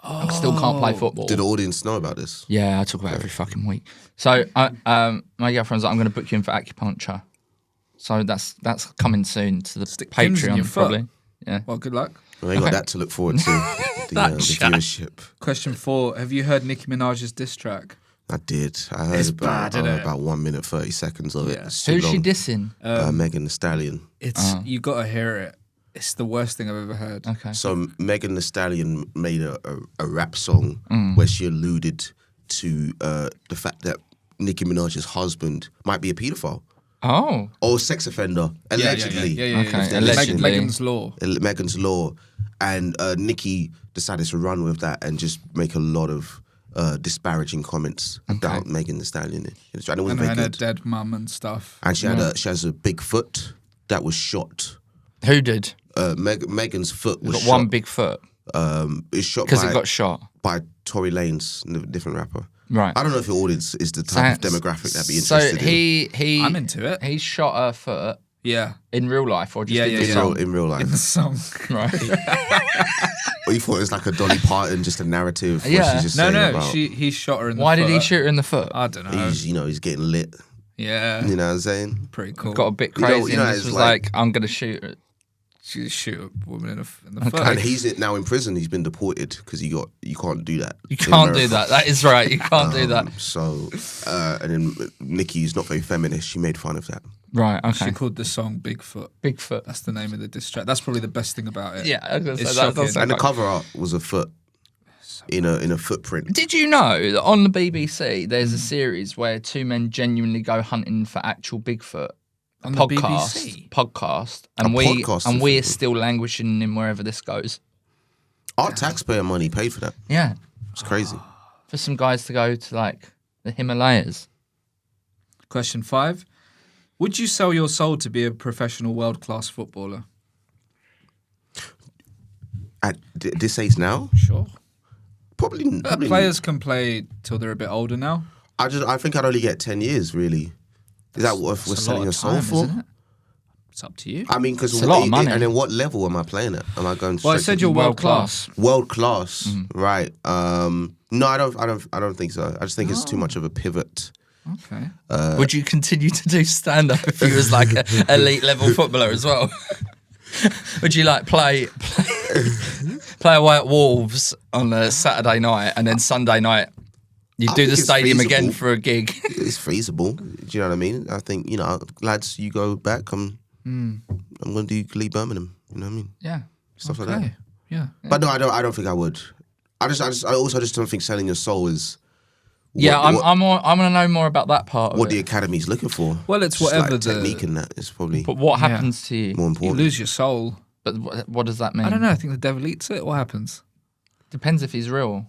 [SPEAKER 1] I still can't play football.
[SPEAKER 3] Did the audience know about this?
[SPEAKER 1] Yeah, I talk about it every fucking week. So my girlfriend's like, I'm going to book you in for acupuncture. So that's coming soon to the
[SPEAKER 2] pins in
[SPEAKER 1] Patreon
[SPEAKER 2] your foot.
[SPEAKER 1] probably. Yeah.
[SPEAKER 2] Well, good luck.
[SPEAKER 3] Well, they got that to look forward to. the viewership.
[SPEAKER 2] Question 4. Have you heard Nicki Minaj's diss track?
[SPEAKER 3] I did. I heard
[SPEAKER 2] It's
[SPEAKER 3] about
[SPEAKER 2] bad, innit?
[SPEAKER 3] about 1 minute 30 seconds of it.
[SPEAKER 2] Yeah.
[SPEAKER 3] It's too
[SPEAKER 1] Who's she
[SPEAKER 3] long.
[SPEAKER 1] dissing?
[SPEAKER 3] Megan Thee Stallion.
[SPEAKER 2] It's You got to hear it. It's the worst thing I've ever heard.
[SPEAKER 1] Okay.
[SPEAKER 3] So Megan Thee Stallion made a rap song
[SPEAKER 1] Mm.
[SPEAKER 3] where she alluded to the fact that Nicki Minaj's husband might be a paedophile
[SPEAKER 1] Oh.
[SPEAKER 3] or a sex offender, allegedly.
[SPEAKER 2] Yeah.
[SPEAKER 1] Okay,
[SPEAKER 3] allegedly.
[SPEAKER 2] Megan's Law.
[SPEAKER 3] Megan's Law, and Nicki decided to run with that and just make a lot of disparaging comments about Megan Thee Stallion. And it wasn't
[SPEAKER 2] And
[SPEAKER 3] very
[SPEAKER 2] her
[SPEAKER 3] good.
[SPEAKER 2] dead mum and stuff.
[SPEAKER 3] And she has a big foot that was shot.
[SPEAKER 1] Who did?
[SPEAKER 3] Megan's foot was
[SPEAKER 1] Got
[SPEAKER 3] shot.
[SPEAKER 1] one big foot
[SPEAKER 3] It's shot
[SPEAKER 1] because
[SPEAKER 3] by,
[SPEAKER 1] it got shot.
[SPEAKER 3] by Tory Lanez, a different rapper.
[SPEAKER 1] Right.
[SPEAKER 3] I don't know if your audience is the type of demographic that'd be interested
[SPEAKER 1] So he
[SPEAKER 2] I'm into it.
[SPEAKER 1] He shot her foot
[SPEAKER 2] Yeah.
[SPEAKER 1] in real life or just
[SPEAKER 2] Yeah,
[SPEAKER 1] in
[SPEAKER 2] yeah,
[SPEAKER 1] the
[SPEAKER 3] in.
[SPEAKER 1] song?
[SPEAKER 3] In real life.
[SPEAKER 2] In the song.
[SPEAKER 1] Right.
[SPEAKER 3] Or you thought it was like a Dolly Parton, just a narrative. where
[SPEAKER 1] Yeah.
[SPEAKER 3] she's just
[SPEAKER 2] No,
[SPEAKER 3] saying
[SPEAKER 2] no.
[SPEAKER 3] about,
[SPEAKER 2] He shot her in the
[SPEAKER 1] Why
[SPEAKER 2] foot.
[SPEAKER 1] did he shoot her in the foot?
[SPEAKER 2] I don't know.
[SPEAKER 3] he's getting lit.
[SPEAKER 2] Yeah.
[SPEAKER 3] You know what I'm saying?
[SPEAKER 2] Pretty cool.
[SPEAKER 1] Got a bit
[SPEAKER 3] You know-
[SPEAKER 1] crazy
[SPEAKER 3] you know,
[SPEAKER 1] and this
[SPEAKER 3] it's
[SPEAKER 1] was
[SPEAKER 3] like-
[SPEAKER 1] like, I'm going to shoot her.
[SPEAKER 2] She shoot a woman in the foot.
[SPEAKER 3] And he's now in prison. He's been deported because you can't do that.
[SPEAKER 1] You can't do that. That is right. You can't do that.
[SPEAKER 3] So, and then Nicki's not very feminist. She made fun of that.
[SPEAKER 1] Right. Okay.
[SPEAKER 2] She called the song Bigfoot.
[SPEAKER 1] Bigfoot.
[SPEAKER 2] That's the name of the diss track. That's probably the best thing about it.
[SPEAKER 1] Yeah, I was gonna
[SPEAKER 2] It's
[SPEAKER 1] say that does
[SPEAKER 2] shocking.
[SPEAKER 3] And the
[SPEAKER 1] sound
[SPEAKER 3] cover art was a foot in a footprint.
[SPEAKER 1] Did you know that on the BBC there's a series where two men genuinely go hunting for actual Bigfoot?
[SPEAKER 2] On the BBC?
[SPEAKER 1] Podcast,
[SPEAKER 3] A
[SPEAKER 1] and
[SPEAKER 3] podcast
[SPEAKER 1] we're
[SPEAKER 3] of-
[SPEAKER 1] still languishing in wherever this goes.
[SPEAKER 3] Our taxpayer money paid for that.
[SPEAKER 1] Yeah,
[SPEAKER 3] It's crazy.
[SPEAKER 1] for some guys to go to like the Himalayas.
[SPEAKER 2] Question 5. Would you sell your soul to be a professional world-class footballer?
[SPEAKER 3] At this age now,
[SPEAKER 2] Sure.
[SPEAKER 3] probably.
[SPEAKER 2] Players can play till they're a bit older now.
[SPEAKER 3] I think I'd only get 10 years. Really, is that what we're
[SPEAKER 2] It's a
[SPEAKER 3] selling
[SPEAKER 2] lot
[SPEAKER 3] your
[SPEAKER 2] of
[SPEAKER 3] soul
[SPEAKER 2] time,
[SPEAKER 3] for?
[SPEAKER 2] isn't it? It's up to you.
[SPEAKER 3] I mean, because
[SPEAKER 1] It's a lot of money.
[SPEAKER 3] And then what level am I playing at? Am I going?
[SPEAKER 2] Well, I
[SPEAKER 3] straight
[SPEAKER 2] said
[SPEAKER 3] to
[SPEAKER 2] you're world class.
[SPEAKER 3] world class, right? No, I don't think so. I just think it's too much of a pivot.
[SPEAKER 2] Okay.
[SPEAKER 1] Would you continue to do stand up if you was like an elite level footballer as well? Would you like play away at Wolves on a Saturday night and then Sunday night you
[SPEAKER 3] I
[SPEAKER 1] do
[SPEAKER 3] think
[SPEAKER 1] the
[SPEAKER 3] it's
[SPEAKER 1] stadium again
[SPEAKER 3] feasible.
[SPEAKER 1] for a gig?
[SPEAKER 3] It's feasible. Do you know what I mean? I think lads, you go back. I'm going to do League Birmingham. You know what I mean?
[SPEAKER 1] Yeah.
[SPEAKER 3] Stuff like that.
[SPEAKER 2] Okay. Yeah.
[SPEAKER 3] But no, I don't think I would. I also just don't think selling your soul is.
[SPEAKER 1] Yeah, I'm going to know more about that part of
[SPEAKER 3] What
[SPEAKER 1] it.
[SPEAKER 3] the academy's looking for.
[SPEAKER 2] Well, it's
[SPEAKER 3] Just
[SPEAKER 2] whatever
[SPEAKER 3] like
[SPEAKER 2] the-
[SPEAKER 3] technique and that is probably
[SPEAKER 1] But what happens to you?
[SPEAKER 3] more
[SPEAKER 2] You
[SPEAKER 3] important.
[SPEAKER 2] lose your soul.
[SPEAKER 1] But what does that mean?
[SPEAKER 2] I don't know. I think the devil eats it. What happens?
[SPEAKER 1] Depends if he's real.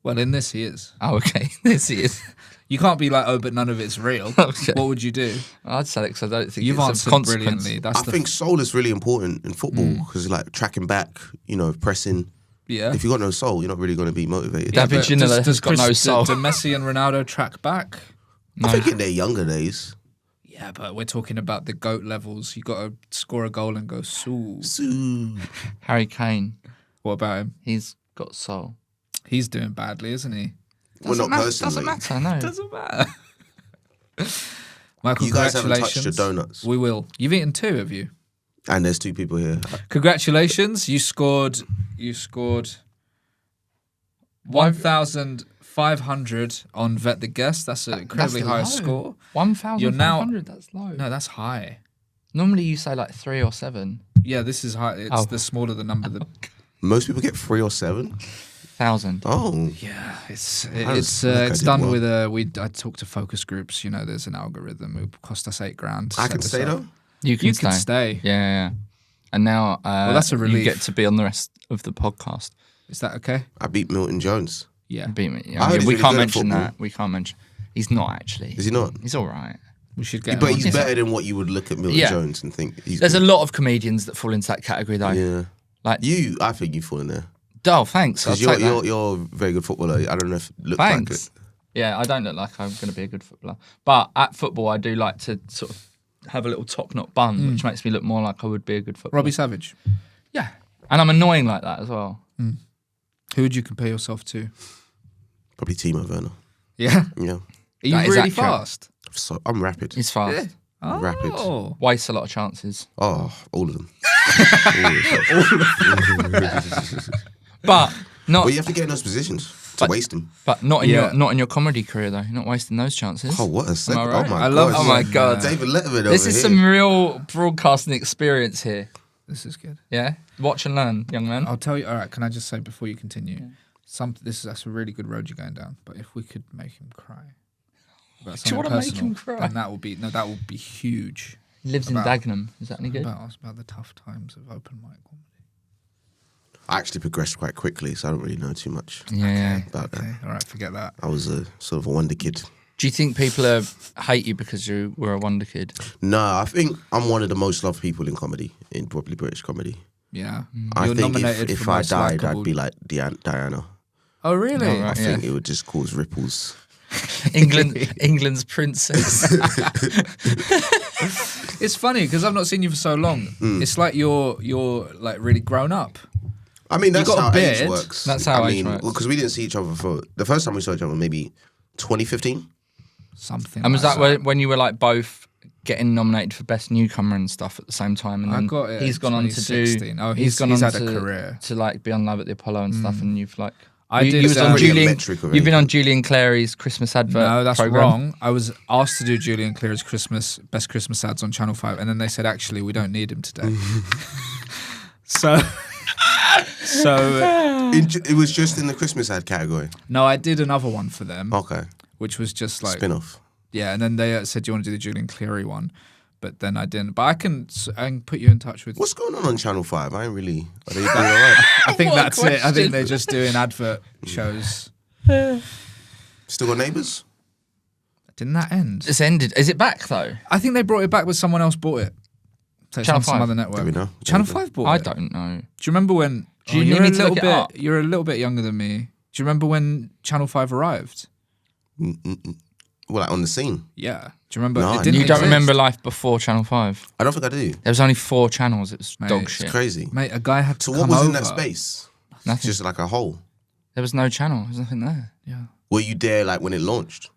[SPEAKER 2] Well, in this, he is.
[SPEAKER 1] Oh, okay. This he is.
[SPEAKER 2] You can't be like, oh, but none of it's real.
[SPEAKER 1] Okay.
[SPEAKER 2] What would you do?
[SPEAKER 1] I'd say it because I don't think
[SPEAKER 2] You've
[SPEAKER 1] it's of
[SPEAKER 2] answered
[SPEAKER 1] consequence.
[SPEAKER 2] brilliantly. That's
[SPEAKER 3] I think soul is really important in football because like tracking back, pressing.
[SPEAKER 2] Yeah.
[SPEAKER 3] If you got no soul, you're not really going to be motivated.
[SPEAKER 1] David
[SPEAKER 2] but
[SPEAKER 1] Ginola has got no soul.
[SPEAKER 2] Do Messi and Ronaldo track back?
[SPEAKER 3] I think in their younger days.
[SPEAKER 2] Yeah, but we're talking about the GOAT levels. You got to score a goal and go, Sue.
[SPEAKER 1] Harry Kane,
[SPEAKER 2] What about him?
[SPEAKER 1] he's got soul.
[SPEAKER 2] He's doing badly, isn't he?
[SPEAKER 3] Well, not personally.
[SPEAKER 1] Doesn't matter, no.
[SPEAKER 2] Doesn't matter. Michael,
[SPEAKER 3] You guys haven't touched
[SPEAKER 2] congratulations.
[SPEAKER 3] your donuts.
[SPEAKER 2] We will. You've eaten 2, have you?
[SPEAKER 3] And there's 2 people here.
[SPEAKER 2] Congratulations. You scored 1,500 on Vet the Guest. That's an incredibly high
[SPEAKER 1] low.
[SPEAKER 2] score.
[SPEAKER 1] 1,500, that's low.
[SPEAKER 2] No, that's high.
[SPEAKER 1] Normally you say like 3 or 7.
[SPEAKER 2] Yeah, this is high. It's
[SPEAKER 1] Oh.
[SPEAKER 2] the smaller the number, the
[SPEAKER 3] Most people get 3 or 7.
[SPEAKER 1] 1,000.
[SPEAKER 3] Oh,
[SPEAKER 2] yeah. It's
[SPEAKER 3] look, I
[SPEAKER 2] it's
[SPEAKER 3] did
[SPEAKER 2] done
[SPEAKER 3] well.
[SPEAKER 2] with I talk to focus groups. There's an algorithm. It cost us $8,000. to
[SPEAKER 3] I
[SPEAKER 2] set
[SPEAKER 3] can
[SPEAKER 2] this
[SPEAKER 3] stay
[SPEAKER 2] up.
[SPEAKER 3] though.
[SPEAKER 1] You can
[SPEAKER 2] You
[SPEAKER 1] stay.
[SPEAKER 2] can stay.
[SPEAKER 1] Yeah, yeah, yeah. And now
[SPEAKER 2] that's a
[SPEAKER 1] you
[SPEAKER 2] relief.
[SPEAKER 1] get to be on the rest of the podcast.
[SPEAKER 2] Is that okay?
[SPEAKER 3] I beat Milton Jones.
[SPEAKER 2] Yeah.
[SPEAKER 1] Beat me.
[SPEAKER 3] I
[SPEAKER 1] Yeah,
[SPEAKER 3] heard he's
[SPEAKER 1] we
[SPEAKER 3] really
[SPEAKER 1] can't
[SPEAKER 3] good at
[SPEAKER 1] mention
[SPEAKER 3] football.
[SPEAKER 1] that. We can't mention. He's not actually.
[SPEAKER 3] Is he not?
[SPEAKER 1] He's all right.
[SPEAKER 2] We should get.
[SPEAKER 3] But
[SPEAKER 2] him on.
[SPEAKER 3] he's better than what you would look at Milton
[SPEAKER 1] Yeah.
[SPEAKER 3] Jones and think he's
[SPEAKER 1] There's
[SPEAKER 3] good.
[SPEAKER 1] a lot of comedians that fall into that category though.
[SPEAKER 3] Yeah.
[SPEAKER 1] Like,
[SPEAKER 3] I think you fall in there.
[SPEAKER 1] oh, thanks. I'll
[SPEAKER 3] Because you're,
[SPEAKER 1] take that.
[SPEAKER 3] you're a very good footballer. I don't know if it looks
[SPEAKER 1] Thanks.
[SPEAKER 3] like it.
[SPEAKER 1] Yeah, I don't look like I'm going to be a good footballer. But at football, I do like to sort of have a little top knot bun, which makes me look more like I would be a good footballer.
[SPEAKER 2] Robbie Savage.
[SPEAKER 1] Yeah. And I'm annoying like that as well.
[SPEAKER 2] Who would you compare yourself to?
[SPEAKER 3] Probably Timo Werner.
[SPEAKER 2] Yeah.
[SPEAKER 3] Yeah.
[SPEAKER 2] Are you
[SPEAKER 1] That is
[SPEAKER 2] really
[SPEAKER 1] accurate.
[SPEAKER 2] fast?
[SPEAKER 3] So I'm rapid.
[SPEAKER 1] He's fast.
[SPEAKER 3] Rapid.
[SPEAKER 2] Oh.
[SPEAKER 1] Wastes a lot of chances.
[SPEAKER 3] Oh, all of them.
[SPEAKER 1] But not
[SPEAKER 3] Well, you have to get in those positions to waste them.
[SPEAKER 1] but not in
[SPEAKER 2] Yeah.
[SPEAKER 1] your comedy career though. You're not wasting those chances.
[SPEAKER 3] Oh, what a second.
[SPEAKER 1] right?
[SPEAKER 3] Oh, my
[SPEAKER 2] I love-
[SPEAKER 3] God.
[SPEAKER 1] Oh my God.
[SPEAKER 3] David Letterman
[SPEAKER 1] This
[SPEAKER 3] over
[SPEAKER 1] is
[SPEAKER 3] here.
[SPEAKER 1] some real broadcasting experience here.
[SPEAKER 2] This is good.
[SPEAKER 1] Yeah? Watch and learn, young man.
[SPEAKER 2] I'll tell you. All right. Can I just say before you continue? That's a really good road you're going down. But if we could make him cry. About
[SPEAKER 1] Do you
[SPEAKER 2] something
[SPEAKER 1] wanna make
[SPEAKER 2] personal,
[SPEAKER 1] him cry?
[SPEAKER 2] Then that would be huge.
[SPEAKER 1] He lives in
[SPEAKER 2] about-
[SPEAKER 1] Dagenham. Is that any good?
[SPEAKER 2] About the tough times of open mic comedy.
[SPEAKER 3] I actually progressed quite quickly, so I don't really know too much
[SPEAKER 1] Yeah.
[SPEAKER 3] about that.
[SPEAKER 2] Okay. All right. Forget that.
[SPEAKER 3] I was a sort of a wonder kid.
[SPEAKER 1] Do you think people hate you because you were a wonder kid?
[SPEAKER 3] No, I think I'm one of the most loved people in comedy, in probably British comedy.
[SPEAKER 2] Yeah.
[SPEAKER 3] I
[SPEAKER 2] You're
[SPEAKER 3] think
[SPEAKER 2] nominated
[SPEAKER 3] if
[SPEAKER 2] for
[SPEAKER 3] I
[SPEAKER 2] most
[SPEAKER 3] died,
[SPEAKER 2] likable-
[SPEAKER 3] I'd be like Diana.
[SPEAKER 2] Oh really?
[SPEAKER 1] Oh, right.
[SPEAKER 3] I think it would just cause ripples.
[SPEAKER 1] England's princess.
[SPEAKER 2] It's funny because I've not seen you for so long. It's like you're like really grown up.
[SPEAKER 3] I mean, that's
[SPEAKER 2] got a
[SPEAKER 3] how age
[SPEAKER 2] beard.
[SPEAKER 3] works.
[SPEAKER 1] That's how
[SPEAKER 3] I
[SPEAKER 1] age
[SPEAKER 3] mean,
[SPEAKER 1] works.
[SPEAKER 3] because we didn't see each other for the first time we saw each other maybe 2015.
[SPEAKER 2] Something.
[SPEAKER 1] And was
[SPEAKER 2] like
[SPEAKER 1] that when you were like both getting nominated for Best Newcomer and stuff at the same time. And
[SPEAKER 2] I
[SPEAKER 1] then
[SPEAKER 2] got it.
[SPEAKER 1] he's
[SPEAKER 2] in
[SPEAKER 1] gone on to do.
[SPEAKER 2] 2016. Oh,
[SPEAKER 1] He's gone
[SPEAKER 2] he's
[SPEAKER 1] on
[SPEAKER 2] had a
[SPEAKER 1] to,
[SPEAKER 2] career.
[SPEAKER 1] to like be on Love at the Apollo and stuff. And you've like.
[SPEAKER 2] I
[SPEAKER 1] you
[SPEAKER 2] did.
[SPEAKER 1] was on
[SPEAKER 3] already a
[SPEAKER 1] Julian.
[SPEAKER 3] metric of
[SPEAKER 1] You've been on
[SPEAKER 3] anything.
[SPEAKER 1] Julian Clary's Christmas advert.
[SPEAKER 2] No, that's
[SPEAKER 1] program.
[SPEAKER 2] wrong. I was asked to do Julian Clear's Best Christmas ads on Channel 5, and then they said, actually, we don't need him today. so
[SPEAKER 3] It was just in the Christmas ad category.
[SPEAKER 2] no, I did another one for them,
[SPEAKER 3] Okay.
[SPEAKER 2] which was just like
[SPEAKER 3] Spin-off.
[SPEAKER 2] yeah, and then they said, do you want to do the Julian Cleary one? But then I didn't. But I can put you in touch with.
[SPEAKER 3] What's going on Channel 5? I ain't really... Are they doing all right?
[SPEAKER 2] I think
[SPEAKER 1] What a
[SPEAKER 2] that's it. I
[SPEAKER 1] question.
[SPEAKER 2] think they're just doing advert shows.
[SPEAKER 3] Still got Neighbours?
[SPEAKER 2] Didn't that end?
[SPEAKER 1] It's ended. Is it back though?
[SPEAKER 2] I think they brought it back, but someone else bought it. So it's
[SPEAKER 1] Channel
[SPEAKER 2] on some
[SPEAKER 1] 5?
[SPEAKER 2] other network.
[SPEAKER 3] Do we know?
[SPEAKER 2] Channel
[SPEAKER 3] Don't know.
[SPEAKER 2] 5 bought
[SPEAKER 1] I
[SPEAKER 2] it.
[SPEAKER 1] don't know.
[SPEAKER 2] Do you remember when?
[SPEAKER 1] Do you need me to look it up?
[SPEAKER 2] You're a little bit younger than me. Do you remember when Channel 5 arrived?
[SPEAKER 3] Well, like on the scene.
[SPEAKER 2] Yeah. Do you remember?
[SPEAKER 3] No,
[SPEAKER 2] it didn't
[SPEAKER 1] You don't
[SPEAKER 2] exist.
[SPEAKER 1] remember life before Channel 5?
[SPEAKER 3] I don't think I do.
[SPEAKER 1] There was only 4 channels. It was
[SPEAKER 2] Mate,
[SPEAKER 1] dog
[SPEAKER 2] it's
[SPEAKER 1] shit.
[SPEAKER 3] Crazy.
[SPEAKER 2] Mate, a guy had to
[SPEAKER 3] So
[SPEAKER 2] come
[SPEAKER 3] what was
[SPEAKER 2] over.
[SPEAKER 3] in that space?
[SPEAKER 1] Nothing.
[SPEAKER 3] Just like a hole.
[SPEAKER 1] There was no channel. There's nothing there.
[SPEAKER 2] Yeah.
[SPEAKER 3] Were you there like when it launched?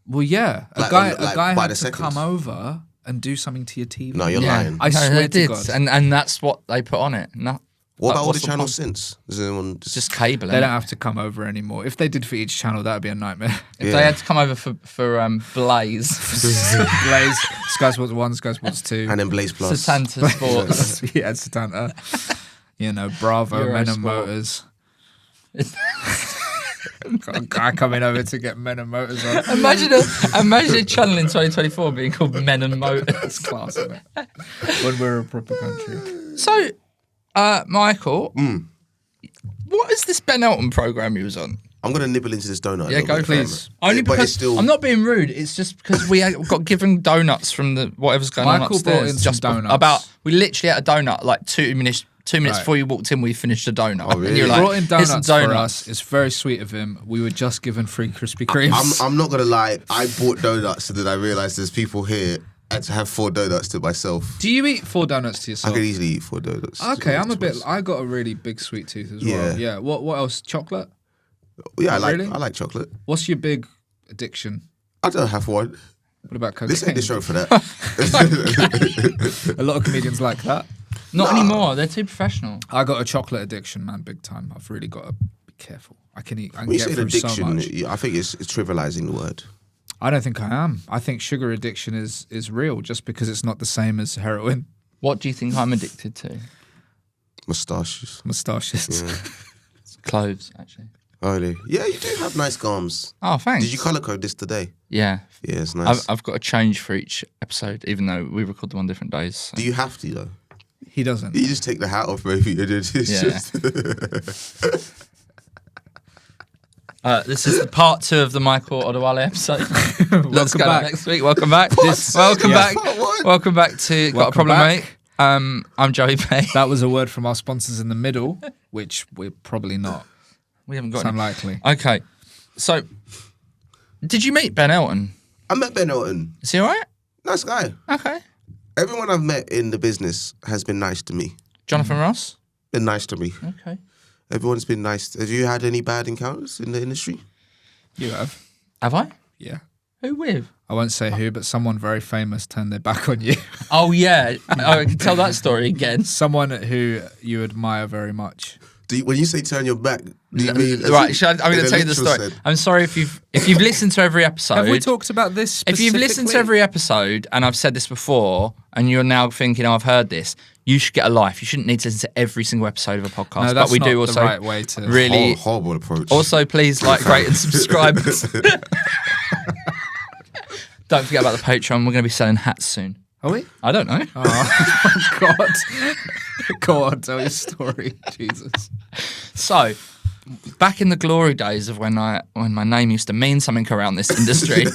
[SPEAKER 2] Well, yeah.
[SPEAKER 3] Like
[SPEAKER 2] a
[SPEAKER 3] on- like
[SPEAKER 2] guy
[SPEAKER 3] by
[SPEAKER 2] had
[SPEAKER 3] the
[SPEAKER 2] to
[SPEAKER 3] seconds?
[SPEAKER 2] come over and do something to your TV.
[SPEAKER 3] No, you're lying.
[SPEAKER 2] I swear
[SPEAKER 1] they
[SPEAKER 2] to
[SPEAKER 1] did,
[SPEAKER 2] God.
[SPEAKER 1] and that's what they put on it. No,
[SPEAKER 3] What about all the
[SPEAKER 1] what's the
[SPEAKER 3] channels
[SPEAKER 1] point?
[SPEAKER 3] since? Is anyone
[SPEAKER 1] Just cable.
[SPEAKER 2] They
[SPEAKER 1] innit?
[SPEAKER 2] don't have to come over anymore. If they did for each channel, that would be a nightmare.
[SPEAKER 1] If
[SPEAKER 3] Yeah.
[SPEAKER 1] they had to come over for Blaze,
[SPEAKER 2] Blaze, Sky Sports 1, Sky Sports 2.
[SPEAKER 3] and then Blaze Plus.
[SPEAKER 1] Satanta Sports.
[SPEAKER 2] yeah, Satanta. You know, Bravo, Men and
[SPEAKER 1] Eurosport.
[SPEAKER 2] Motors. Got a guy coming over to get Men and Motors on.
[SPEAKER 1] imagine a channel in 2024 being called Men and Motors.
[SPEAKER 2] Class, isn't it? When we're a proper country.
[SPEAKER 1] So, Michael, what is this Ben Elton program you was on?
[SPEAKER 3] I'm gonna nibble into this donut. a
[SPEAKER 1] Yeah,
[SPEAKER 3] little
[SPEAKER 1] go
[SPEAKER 3] bit,
[SPEAKER 2] please.
[SPEAKER 3] fam.
[SPEAKER 1] Only
[SPEAKER 3] But
[SPEAKER 1] because
[SPEAKER 3] it's still,
[SPEAKER 1] I'm not being rude. It's just because we got given donuts from the whatever's going on
[SPEAKER 2] Michael
[SPEAKER 1] upstairs.
[SPEAKER 2] brought in some
[SPEAKER 1] just
[SPEAKER 2] donuts.
[SPEAKER 1] we literally had a donut like 2 minutes. 2 minutes
[SPEAKER 2] Right.
[SPEAKER 1] before you walked in, we finished a donut.
[SPEAKER 3] Oh, really?
[SPEAKER 1] And you're
[SPEAKER 3] He
[SPEAKER 1] like,
[SPEAKER 2] Brought in
[SPEAKER 1] "Here's some
[SPEAKER 2] donuts for us. It's very sweet of him. We were just given free Krispy Kremes.
[SPEAKER 3] I'm not gonna lie. I bought donuts and then I realized there's people here. I had to have 4 donuts to myself.
[SPEAKER 2] Do you eat 4 donuts to
[SPEAKER 3] I
[SPEAKER 2] yourself?
[SPEAKER 3] could easily eat 4 donuts.
[SPEAKER 2] Okay, I'm a
[SPEAKER 3] to
[SPEAKER 2] bit.
[SPEAKER 3] myself.
[SPEAKER 2] I got a really big sweet tooth as
[SPEAKER 3] Yeah.
[SPEAKER 2] well. Yeah. What else? Chocolate?
[SPEAKER 3] Yeah,
[SPEAKER 2] Really?
[SPEAKER 3] I like chocolate.
[SPEAKER 2] What's your big addiction?
[SPEAKER 3] I don't have one.
[SPEAKER 2] What about cocaine?
[SPEAKER 3] This ain't the show for that.
[SPEAKER 2] A lot of comedians like that.
[SPEAKER 1] Not anymore. They're too professional.
[SPEAKER 2] I got a chocolate addiction, man, big time. I've really got to be careful. I can eat. I can
[SPEAKER 3] When you
[SPEAKER 2] get
[SPEAKER 3] say
[SPEAKER 2] through so
[SPEAKER 3] addiction,
[SPEAKER 2] much.
[SPEAKER 3] I think it's trivializing the word.
[SPEAKER 2] I don't think I am. I think sugar addiction is real, just because it's not the same as heroin.
[SPEAKER 1] What do you think I'm addicted to?
[SPEAKER 3] Moustaches.
[SPEAKER 2] Moustaches.
[SPEAKER 3] Yeah.
[SPEAKER 1] Clothes, actually.
[SPEAKER 3] Oh, really? Yeah, you do have nice gums.
[SPEAKER 1] Oh, thanks.
[SPEAKER 3] Did you colour code this today?
[SPEAKER 1] Yeah.
[SPEAKER 3] Yeah, it's nice.
[SPEAKER 1] I've got to change for each episode, even though we record them on different days. So.
[SPEAKER 3] Do you have to though?
[SPEAKER 2] He doesn't.
[SPEAKER 3] You just take the hat off, maybe. And it's
[SPEAKER 1] Yeah.
[SPEAKER 3] just
[SPEAKER 1] This is the part 2 of the Michael Odewale episode. Let's
[SPEAKER 2] Welcome
[SPEAKER 1] go
[SPEAKER 2] back.
[SPEAKER 1] next week. Welcome back.
[SPEAKER 3] What?
[SPEAKER 1] Welcome
[SPEAKER 2] Yeah.
[SPEAKER 1] back.
[SPEAKER 3] Part 1?
[SPEAKER 1] Welcome back to Got a
[SPEAKER 2] Welcome
[SPEAKER 1] Problem,
[SPEAKER 2] back.
[SPEAKER 1] Mate. I'm Joey Pay.
[SPEAKER 2] That was a word from our sponsors in the middle, which we're probably not.
[SPEAKER 1] We haven't got
[SPEAKER 2] It's
[SPEAKER 1] any.
[SPEAKER 2] unlikely.
[SPEAKER 1] Okay. So, did you meet Ben Elton?
[SPEAKER 3] I met Ben Elton.
[SPEAKER 1] Is he all right?
[SPEAKER 3] Nice guy.
[SPEAKER 1] Okay.
[SPEAKER 3] Everyone I've met in the business has been nice to me.
[SPEAKER 1] Jonathan Ross?
[SPEAKER 3] Been nice to me.
[SPEAKER 1] Okay.
[SPEAKER 3] Everyone's been nice. Have you had any bad encounters in the industry?
[SPEAKER 2] You have.
[SPEAKER 1] Have I?
[SPEAKER 2] Yeah.
[SPEAKER 1] Who with?
[SPEAKER 2] I won't say who, but someone very famous turned their back on you.
[SPEAKER 1] Oh, yeah. I can tell that story again.
[SPEAKER 2] Someone who you admire very much.
[SPEAKER 3] When you say turn your back, do you mean
[SPEAKER 1] Right, I'm
[SPEAKER 3] in
[SPEAKER 1] going to
[SPEAKER 3] a
[SPEAKER 1] tell you the
[SPEAKER 3] literal
[SPEAKER 1] story.
[SPEAKER 3] sense?
[SPEAKER 1] I'm sorry if you've listened to every episode.
[SPEAKER 2] Have we talked about this
[SPEAKER 1] If you've listened to
[SPEAKER 2] specifically?
[SPEAKER 1] every episode, and I've said this before, and you're now thinking, oh, I've heard this, you should get a life. You shouldn't need to listen to every single episode of a podcast.
[SPEAKER 2] No, that's
[SPEAKER 1] but we
[SPEAKER 2] not
[SPEAKER 1] do also
[SPEAKER 2] the right way to...
[SPEAKER 1] really.
[SPEAKER 3] Horrible approach.
[SPEAKER 1] Also, please like, rate, and subscribe. Don't forget about the Patreon. We're going to be selling hats soon.
[SPEAKER 2] Are we?
[SPEAKER 1] I don't know.
[SPEAKER 2] Oh, God. Go on, tell your story. Jesus.
[SPEAKER 1] So, back in the glory days of when my name used to mean something around this industry,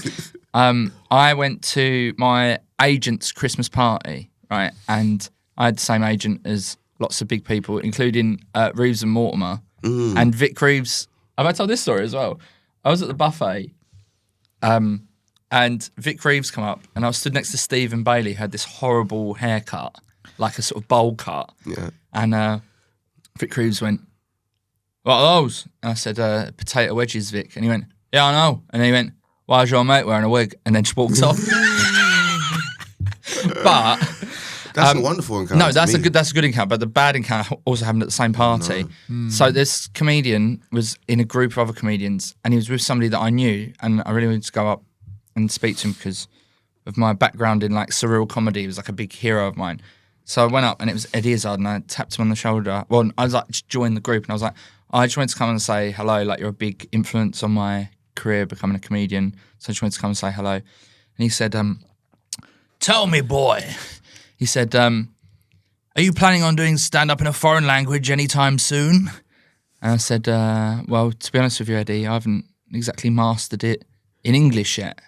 [SPEAKER 1] I went to my agent's Christmas party, right? And I had the same agent as lots of big people, including Reeves and Mortimer. And Vic Reeves. Have I told this story as well? I was at the buffet, and Vic Reeves come up, and I was stood next to Stephen Bailey, who had this horrible haircut, like a sort of bowl cut.
[SPEAKER 3] Yeah.
[SPEAKER 1] And Vic Reeves went, "What are those?" And I said, "Potato wedges, Vic." And he went, "Yeah, I know." And then he went, "Why's your mate wearing a wig?" And then just walked off. But
[SPEAKER 3] That's a wonderful encounter.
[SPEAKER 1] no, that's
[SPEAKER 3] to
[SPEAKER 1] a
[SPEAKER 3] me.
[SPEAKER 1] good encounter. But the bad encounter also happened at the same party. So this comedian was in a group of other comedians, and he was with somebody that I knew, and I really wanted to go up and speak to him because of my background in like surreal comedy. He was like a big hero of mine. So I went up, and it was Eddie Izzard, and I tapped him on the shoulder. Well, I was like, just join the group, and I was like, I just wanted to come and say hello. Like, you're a big influence on my career becoming a comedian. So I just wanted to come and say hello. And he said, tell me, boy. He said, are you planning on doing stand-up in a foreign language anytime soon? And I said, well, to be honest with you, Eddie, I haven't exactly mastered it in English yet.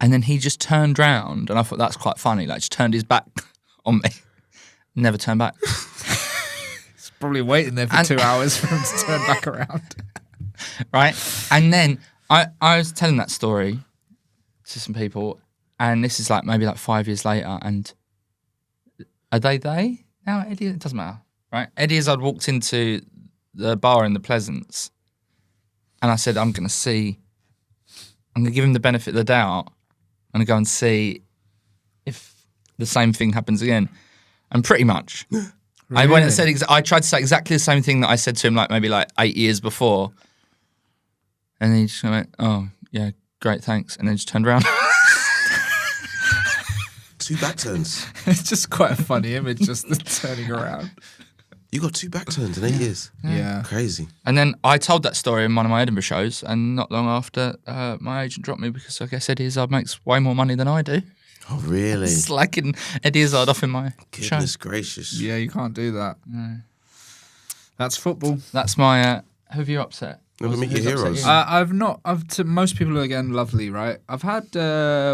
[SPEAKER 1] And then he just turned round, and I thought that's quite funny. Like, just turned his back on me. Never turned back.
[SPEAKER 2] He's probably waiting there for 2 hours for him to turn back around.
[SPEAKER 1] Right? And then I was telling that story to some people, and this is like maybe like 5 years later, and are they now? Eddie, it doesn't matter, right? Eddie Izzard walked into the bar in the Pleasance, and I said, I'm going to give him the benefit of the doubt. I'm going to go and see if the same thing happens again. And pretty much. Really? I went and said, I tried to say exactly the same thing that I said to him like maybe like 8 years before. And then he just went, oh, yeah, great, thanks. And then just turned around.
[SPEAKER 3] 2 back turns.
[SPEAKER 2] It's just quite a funny image, just the turning around.
[SPEAKER 3] You got 2 back turns in 8 years.
[SPEAKER 2] Yeah.
[SPEAKER 3] Crazy.
[SPEAKER 1] And then I told that story in one of my Edinburgh shows, and not long after, my agent dropped me because I guess Eddie Izzard makes way more money than I do.
[SPEAKER 3] Oh, really?
[SPEAKER 1] Slacking Eddie Izzard off in my show.
[SPEAKER 3] Goodness gracious.
[SPEAKER 2] Yeah, you can't do that.
[SPEAKER 1] No.
[SPEAKER 2] That's football.
[SPEAKER 1] That's my, who have you upset?
[SPEAKER 3] Never meet your
[SPEAKER 1] Who's upset
[SPEAKER 3] heroes.
[SPEAKER 1] you?
[SPEAKER 2] I've not. To most people again, lovely, right? I've had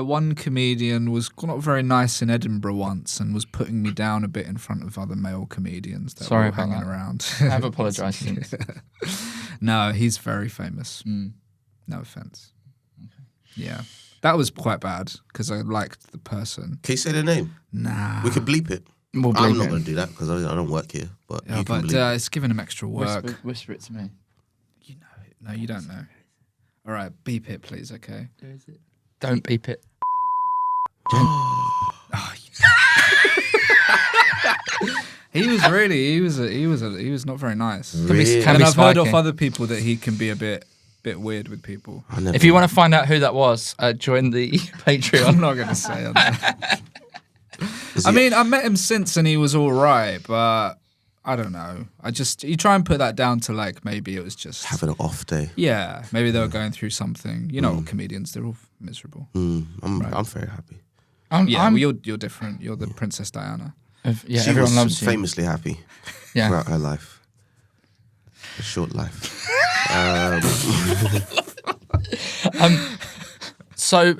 [SPEAKER 2] one comedian was not very nice in Edinburgh once and was putting me down a bit in front of other male comedians that
[SPEAKER 1] Sorry
[SPEAKER 2] were
[SPEAKER 1] about
[SPEAKER 2] hanging
[SPEAKER 1] that.
[SPEAKER 2] around.
[SPEAKER 1] I've apologised since.
[SPEAKER 2] No, he's very famous. No offense. Yeah, that was quite bad because I liked the person.
[SPEAKER 3] Can you say their name?
[SPEAKER 2] Nah,
[SPEAKER 3] We could bleep it.
[SPEAKER 1] We'll
[SPEAKER 3] I'm
[SPEAKER 1] bleep
[SPEAKER 3] not
[SPEAKER 1] it.
[SPEAKER 3] going to do that because I don't work here. But
[SPEAKER 2] yeah,
[SPEAKER 3] you can
[SPEAKER 2] but
[SPEAKER 3] bleep it.
[SPEAKER 2] it's giving him extra work.
[SPEAKER 1] Whisper it to me.
[SPEAKER 2] You know it. No, you don't know. All right, beep it, please. Okay.
[SPEAKER 1] Don't beep it.
[SPEAKER 2] He was not very nice.
[SPEAKER 3] Really?
[SPEAKER 1] Can
[SPEAKER 2] And
[SPEAKER 1] be
[SPEAKER 2] I've heard
[SPEAKER 1] spiky.
[SPEAKER 2] of other people that he can be a bit weird with people.
[SPEAKER 3] I never-
[SPEAKER 1] If you want to find out who that was, join the
[SPEAKER 2] I'm
[SPEAKER 1] Patreon.
[SPEAKER 2] not going to say on that.
[SPEAKER 3] Is
[SPEAKER 2] I
[SPEAKER 3] he-
[SPEAKER 2] mean, I met him since and he was all right, but I don't know. You try and put that down to like maybe it was just
[SPEAKER 3] having an off day.
[SPEAKER 2] yeah, maybe they were going through something. You know, comedians, they're all miserable.
[SPEAKER 3] I'm very happy.
[SPEAKER 2] Yeah, well, you're different. You're the Princess Diana.
[SPEAKER 1] Yeah,
[SPEAKER 3] She
[SPEAKER 1] everyone
[SPEAKER 3] was
[SPEAKER 1] loves you.
[SPEAKER 3] famously happy
[SPEAKER 1] Yeah.
[SPEAKER 3] throughout her life. A short life.
[SPEAKER 1] So,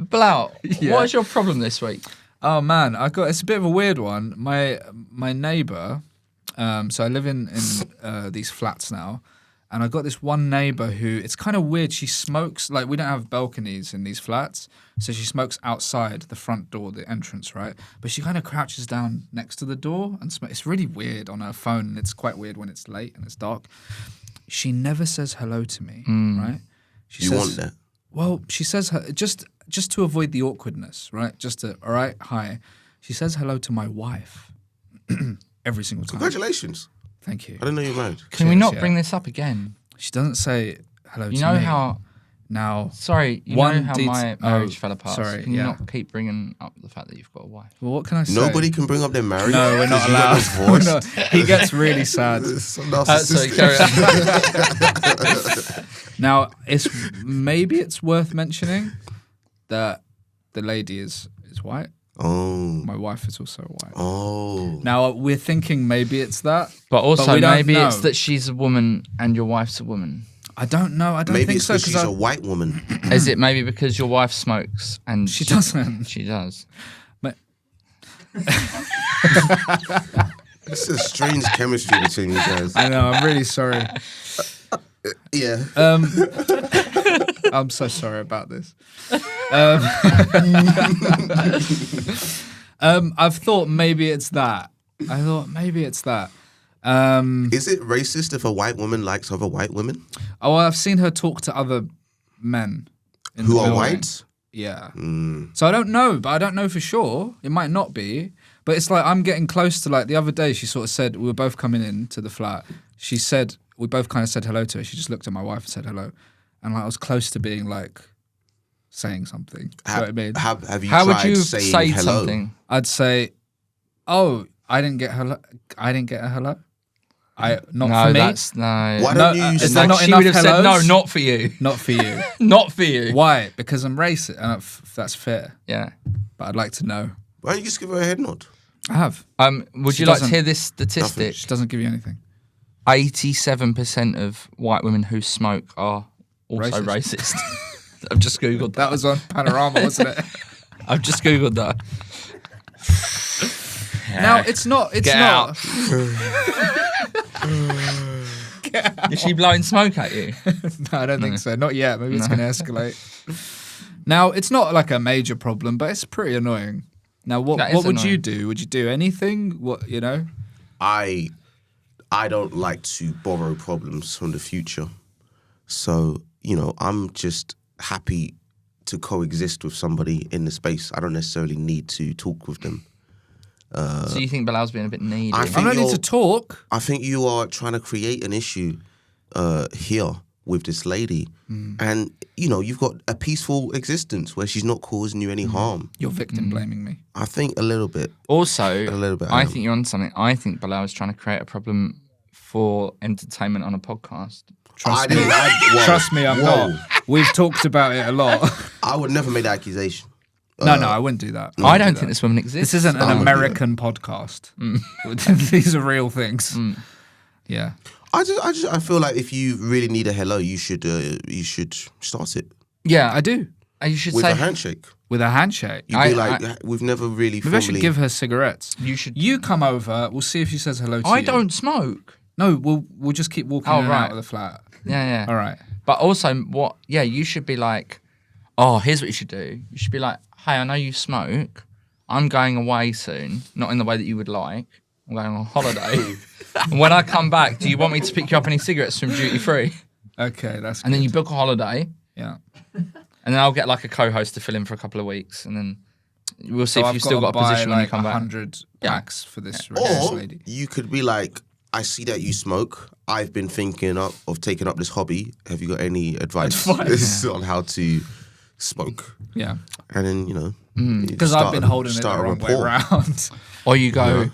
[SPEAKER 1] Bilal,
[SPEAKER 2] Yeah.
[SPEAKER 1] what is your problem this week?
[SPEAKER 2] Oh man, it's a bit of a weird one. My neighbor, so I live in these flats now, and I got this one neighbor who it's kind of weird. She smokes like we don't have balconies in these flats, so she smokes outside the front door, the entrance, right? But she kind of crouches down next to the door and it's really weird on her phone, and it's quite weird when it's late and it's dark. She never says hello to me, right? She
[SPEAKER 3] You
[SPEAKER 2] says,
[SPEAKER 3] want that?
[SPEAKER 2] well, she says just to avoid the awkwardness, right? Just to, all right, hi. She says hello to my wife every single time.
[SPEAKER 3] Congratulations.
[SPEAKER 2] Thank you.
[SPEAKER 3] I didn't know you were married.
[SPEAKER 1] Can we
[SPEAKER 2] Cheers,
[SPEAKER 1] not
[SPEAKER 2] yeah.
[SPEAKER 1] bring this up again?
[SPEAKER 2] She doesn't say hello
[SPEAKER 1] You
[SPEAKER 2] to
[SPEAKER 1] know
[SPEAKER 2] me.
[SPEAKER 1] how...
[SPEAKER 2] Now,
[SPEAKER 1] Sorry, you
[SPEAKER 2] One
[SPEAKER 1] know how my
[SPEAKER 2] det-
[SPEAKER 1] marriage
[SPEAKER 2] oh,
[SPEAKER 1] fell apart.
[SPEAKER 2] sorry,
[SPEAKER 1] Can you
[SPEAKER 2] yeah.
[SPEAKER 1] not keep bringing up the fact that you've got a wife?
[SPEAKER 2] well, what can I say?
[SPEAKER 3] Nobody can bring up their marriage.
[SPEAKER 2] No, we're not
[SPEAKER 3] 'cause you got
[SPEAKER 2] allowed.
[SPEAKER 3] divorced.
[SPEAKER 2] We're not- He gets really sad.
[SPEAKER 3] So
[SPEAKER 1] Sorry,
[SPEAKER 3] narcissistic.
[SPEAKER 1] carry on.
[SPEAKER 2] Now, maybe it's worth mentioning that the lady is white.
[SPEAKER 3] Oh.
[SPEAKER 2] My wife is also white.
[SPEAKER 3] Oh.
[SPEAKER 2] Now, we're thinking maybe it's that.
[SPEAKER 1] But also,
[SPEAKER 2] we don't
[SPEAKER 1] maybe it's
[SPEAKER 2] know.
[SPEAKER 1] that she's a woman and your wife's a woman.
[SPEAKER 2] I don't know. I don't
[SPEAKER 3] Maybe
[SPEAKER 2] think
[SPEAKER 3] it's
[SPEAKER 2] so.
[SPEAKER 3] because she's
[SPEAKER 2] I-
[SPEAKER 3] a white woman.
[SPEAKER 1] Is it maybe because your wife smokes and
[SPEAKER 2] She doesn't.
[SPEAKER 1] She does.
[SPEAKER 3] It's a strange chemistry between you guys.
[SPEAKER 2] I know. I'm really sorry.
[SPEAKER 3] Yeah.
[SPEAKER 2] I'm so sorry about this. I've thought maybe it's that.
[SPEAKER 3] Is it racist if a white woman likes other white women
[SPEAKER 2] Oh, I've seen her talk to other men. in
[SPEAKER 3] who
[SPEAKER 2] the
[SPEAKER 3] are
[SPEAKER 2] building.
[SPEAKER 3] white?
[SPEAKER 2] Yeah. So I don't know, but I don't know for sure. It might not be. But it's like I'm getting close to like the other day she sort of said, we were both coming in to the flat. She said, we both kind of said hello to her. She just looked at my wife and said hello. And like I was close to being like saying something. You know what I mean?
[SPEAKER 3] Have you
[SPEAKER 1] How
[SPEAKER 3] tried
[SPEAKER 1] would you
[SPEAKER 3] saying
[SPEAKER 1] say
[SPEAKER 3] hello?
[SPEAKER 1] something?
[SPEAKER 2] I'd say, oh, I didn't get hello. I didn't get a hello. Not
[SPEAKER 1] No,
[SPEAKER 2] for me.
[SPEAKER 1] that's no.
[SPEAKER 3] Why
[SPEAKER 2] No,
[SPEAKER 3] don't you
[SPEAKER 2] is
[SPEAKER 3] say
[SPEAKER 2] there not
[SPEAKER 1] she
[SPEAKER 2] enough
[SPEAKER 1] would have said no,
[SPEAKER 2] hellos?
[SPEAKER 1] not for you,
[SPEAKER 2] Not for you.
[SPEAKER 1] not for you.
[SPEAKER 2] Why? Because I'm racist, and if that's fair.
[SPEAKER 1] Yeah.
[SPEAKER 2] But I'd like to know.
[SPEAKER 3] Why don't you just give her a head nod?
[SPEAKER 2] I have.
[SPEAKER 1] Would
[SPEAKER 2] She
[SPEAKER 1] you like to
[SPEAKER 2] doesn't-
[SPEAKER 1] hear this statistic?
[SPEAKER 2] She doesn't give you anything.
[SPEAKER 1] 87% of white women who smoke are also racist. I've just googled that.
[SPEAKER 2] That was on Panorama, wasn't it?
[SPEAKER 1] I've just googled that.
[SPEAKER 2] Now it's not. It's
[SPEAKER 1] Get
[SPEAKER 2] not.
[SPEAKER 1] out. Is she blowing smoke at you?
[SPEAKER 2] No, I don't think so. Not yet. Maybe it's going to escalate. Now it's not like a major problem, but it's pretty annoying. Now what
[SPEAKER 1] That is
[SPEAKER 2] would you
[SPEAKER 1] annoying.
[SPEAKER 2] do? Would you do anything? What you know?
[SPEAKER 3] I don't like to borrow problems from the future. So, I'm just happy to coexist with somebody in the space. I don't necessarily need to talk with them.
[SPEAKER 1] So you think Bilal's being a bit needy?
[SPEAKER 3] I
[SPEAKER 2] I
[SPEAKER 3] think
[SPEAKER 2] don't need to talk.
[SPEAKER 3] I think you are trying to create an issue here with this lady. And, you've got a peaceful existence where she's not causing you any harm.
[SPEAKER 2] You're victim blaming me.
[SPEAKER 3] I think a little bit.
[SPEAKER 1] Also,
[SPEAKER 3] A little bit, I
[SPEAKER 1] I
[SPEAKER 3] am.
[SPEAKER 1] think you're on something. I think Bilal is trying to create a problem for entertainment on a podcast.
[SPEAKER 3] I didn't. Whoa,
[SPEAKER 2] Trust me, I'm
[SPEAKER 3] whoa.
[SPEAKER 2] not. We've talked about it a lot.
[SPEAKER 3] I would never make that accusation.
[SPEAKER 2] No, I wouldn't do that.
[SPEAKER 1] I don't think this woman exists.
[SPEAKER 2] This isn't an
[SPEAKER 3] I wouldn't do
[SPEAKER 2] American podcast. These are real things. Yeah.
[SPEAKER 3] I feel like if you really need a hello, you should start it
[SPEAKER 1] Yeah,
[SPEAKER 2] I do.
[SPEAKER 1] You should
[SPEAKER 3] with
[SPEAKER 1] say
[SPEAKER 3] a handshake.
[SPEAKER 2] With a handshake.
[SPEAKER 3] You'd
[SPEAKER 1] I-
[SPEAKER 3] be like, we've never really
[SPEAKER 2] Maybe I should
[SPEAKER 3] formally.
[SPEAKER 2] give her cigarettes.
[SPEAKER 1] you should.
[SPEAKER 2] You come over. We'll see if she says hello to
[SPEAKER 1] I
[SPEAKER 2] you.
[SPEAKER 1] don't smoke.
[SPEAKER 2] No, we'll just keep walking
[SPEAKER 1] Oh,
[SPEAKER 2] in and
[SPEAKER 1] right.
[SPEAKER 2] out of the flat.
[SPEAKER 1] Yeah.
[SPEAKER 2] All right.
[SPEAKER 1] But also, what? Yeah, you should be like, oh, here's what you should do. You should be like, hey, I know you smoke. I'm going away soon. Not in the way that you would like. I'm going on holiday. And when I come back, do you want me to pick you up any cigarettes from duty free?
[SPEAKER 2] Okay, that's
[SPEAKER 1] And then
[SPEAKER 2] good.
[SPEAKER 1] you book a holiday,
[SPEAKER 2] Yeah.
[SPEAKER 1] and then I'll get like a co-host to fill in for a couple of weeks, and then we'll see
[SPEAKER 2] So
[SPEAKER 1] if
[SPEAKER 2] I've
[SPEAKER 1] you've still got a
[SPEAKER 2] to buy,
[SPEAKER 1] position when you
[SPEAKER 2] like
[SPEAKER 1] come back.
[SPEAKER 2] 100
[SPEAKER 1] Yeah.
[SPEAKER 2] packs for this racist
[SPEAKER 3] Or
[SPEAKER 2] lady.
[SPEAKER 3] you could be like, I see that you smoke. I've been thinking of taking up this hobby. Have you got any advice on how to smoke?
[SPEAKER 2] Yeah.
[SPEAKER 3] And then,
[SPEAKER 2] Because I've been holding it the
[SPEAKER 3] start a
[SPEAKER 2] wrong way
[SPEAKER 3] rapport.
[SPEAKER 2] around.
[SPEAKER 1] Or you go,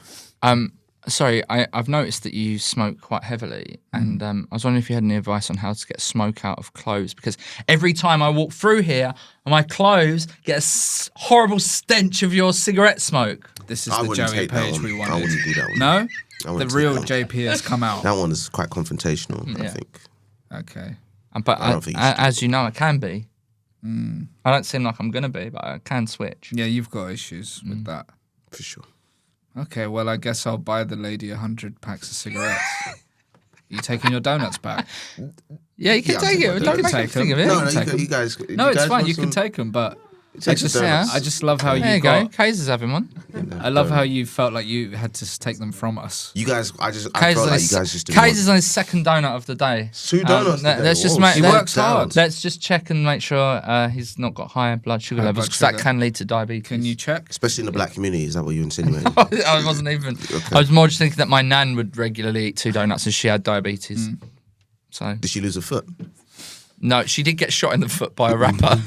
[SPEAKER 1] sorry, I've noticed that you smoke quite heavily, and I was wondering if you had any advice on how to get smoke out of clothes, because every time I walk through here, my clothes get a horrible stench of your cigarette smoke.
[SPEAKER 2] This is
[SPEAKER 3] I
[SPEAKER 2] the
[SPEAKER 3] wouldn't
[SPEAKER 2] Joey
[SPEAKER 3] take that
[SPEAKER 2] page
[SPEAKER 3] one.
[SPEAKER 2] we
[SPEAKER 3] I
[SPEAKER 2] wanted.
[SPEAKER 3] wouldn't do that one.
[SPEAKER 2] No?
[SPEAKER 3] I
[SPEAKER 2] The
[SPEAKER 3] wouldn't
[SPEAKER 2] real
[SPEAKER 3] take that
[SPEAKER 2] JP has come out.
[SPEAKER 3] That one is quite confrontational, I
[SPEAKER 1] Yeah.
[SPEAKER 3] think.
[SPEAKER 2] Okay.
[SPEAKER 1] But
[SPEAKER 3] I don't think you should do
[SPEAKER 1] as you know, I can be. I don't seem like I'm going to be, but I can switch.
[SPEAKER 2] Yeah, you've got issues with that.
[SPEAKER 3] For sure.
[SPEAKER 2] Okay, well, I guess I'll buy the lady 100 packs of cigarettes. You taking your donuts back?
[SPEAKER 1] Yeah, you can
[SPEAKER 3] Yeah,
[SPEAKER 1] take
[SPEAKER 3] I'll
[SPEAKER 1] it.
[SPEAKER 3] take
[SPEAKER 1] Don't
[SPEAKER 2] my
[SPEAKER 1] make a
[SPEAKER 2] donuts.
[SPEAKER 1] thing of it.
[SPEAKER 3] No,
[SPEAKER 2] can
[SPEAKER 3] no,
[SPEAKER 2] take
[SPEAKER 3] you guys.
[SPEAKER 2] No, it's
[SPEAKER 3] guys
[SPEAKER 2] fine.
[SPEAKER 3] want
[SPEAKER 2] You can
[SPEAKER 3] some-
[SPEAKER 2] take them, but
[SPEAKER 3] Take
[SPEAKER 1] just-
[SPEAKER 3] the donuts.
[SPEAKER 2] I just love how
[SPEAKER 1] There
[SPEAKER 2] you
[SPEAKER 1] you go.
[SPEAKER 2] got.
[SPEAKER 1] Kaiser's having one.
[SPEAKER 2] I love how you felt like you had to take them from us.
[SPEAKER 3] You guys, I
[SPEAKER 1] Kaiser's
[SPEAKER 3] felt
[SPEAKER 1] on
[SPEAKER 3] like
[SPEAKER 1] his,
[SPEAKER 3] you guys just didn't
[SPEAKER 1] Kaiser's on his second donut of the day.
[SPEAKER 3] 2 donuts.
[SPEAKER 1] Let's
[SPEAKER 3] today.
[SPEAKER 1] just
[SPEAKER 3] Whoa,
[SPEAKER 1] make.
[SPEAKER 2] He
[SPEAKER 1] let-
[SPEAKER 2] works hard.
[SPEAKER 1] Let's just check and make sure he's not got high blood sugar
[SPEAKER 2] High
[SPEAKER 1] levels,
[SPEAKER 2] blood
[SPEAKER 1] because that
[SPEAKER 2] sugar.
[SPEAKER 1] can lead to diabetes.
[SPEAKER 2] Can you check?
[SPEAKER 3] Especially in the black community, is that what you're insinuating?
[SPEAKER 1] I wasn't even. I was more just thinking that my nan would regularly eat 2 donuts and she had diabetes. So
[SPEAKER 3] Did she lose a foot?
[SPEAKER 1] no, she did get shot in the foot by a rapper.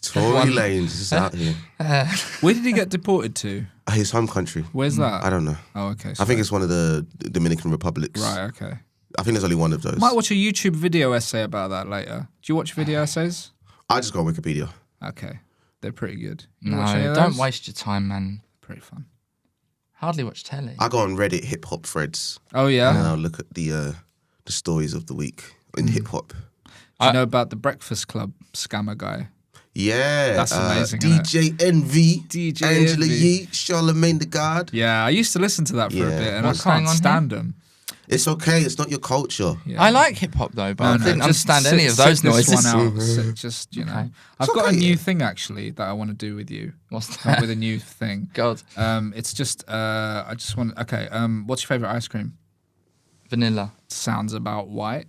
[SPEAKER 3] Tory Lanez is out here.
[SPEAKER 2] Where did he get deported to?
[SPEAKER 3] His home country.
[SPEAKER 2] Where's that?
[SPEAKER 3] I don't know.
[SPEAKER 2] Oh, okay.
[SPEAKER 3] I think it's one of the Dominican Republics.
[SPEAKER 2] Right, okay.
[SPEAKER 3] I think there's only one of those.
[SPEAKER 2] Might watch a YouTube video essay about that later. Do you watch video essays?
[SPEAKER 3] I just go on Wikipedia.
[SPEAKER 2] Okay. They're pretty good. You watch any
[SPEAKER 1] No,
[SPEAKER 2] of
[SPEAKER 1] don't
[SPEAKER 2] those?
[SPEAKER 1] waste your time, man.
[SPEAKER 2] Pretty fun.
[SPEAKER 1] Hardly watch telly.
[SPEAKER 3] I go on Reddit hip hop threads
[SPEAKER 2] Oh, yeah?
[SPEAKER 3] and I'll look at the stories of the week in hip hop.
[SPEAKER 2] Do you know about the Breakfast Club scammer guy?
[SPEAKER 3] Yeah,
[SPEAKER 2] That's amazing, isn't
[SPEAKER 3] DJ Envy,
[SPEAKER 2] DJ
[SPEAKER 3] Angela
[SPEAKER 2] Envy.
[SPEAKER 3] Yee, Charlamagne the God.
[SPEAKER 2] Yeah, I used to listen to that for a
[SPEAKER 3] Yeah.
[SPEAKER 2] bit, and
[SPEAKER 1] What's
[SPEAKER 2] I
[SPEAKER 1] going
[SPEAKER 2] can't
[SPEAKER 1] on
[SPEAKER 2] stand them.
[SPEAKER 3] It's okay. It's not your culture.
[SPEAKER 2] Yeah.
[SPEAKER 1] I like hip hop though, but I didn't understand any of those
[SPEAKER 2] Sit this
[SPEAKER 1] noises.
[SPEAKER 2] one out. Just, you know.
[SPEAKER 1] Okay.
[SPEAKER 2] I've
[SPEAKER 3] It's
[SPEAKER 2] got a
[SPEAKER 3] okay,
[SPEAKER 2] new
[SPEAKER 3] yeah.
[SPEAKER 2] thing, actually, that I want to do with you.
[SPEAKER 1] What's
[SPEAKER 2] Come up
[SPEAKER 1] that?
[SPEAKER 2] with a new thing.
[SPEAKER 1] God,
[SPEAKER 2] It's just, I just want, okay, what's your favourite ice cream?
[SPEAKER 1] vanilla.
[SPEAKER 2] Sounds about white.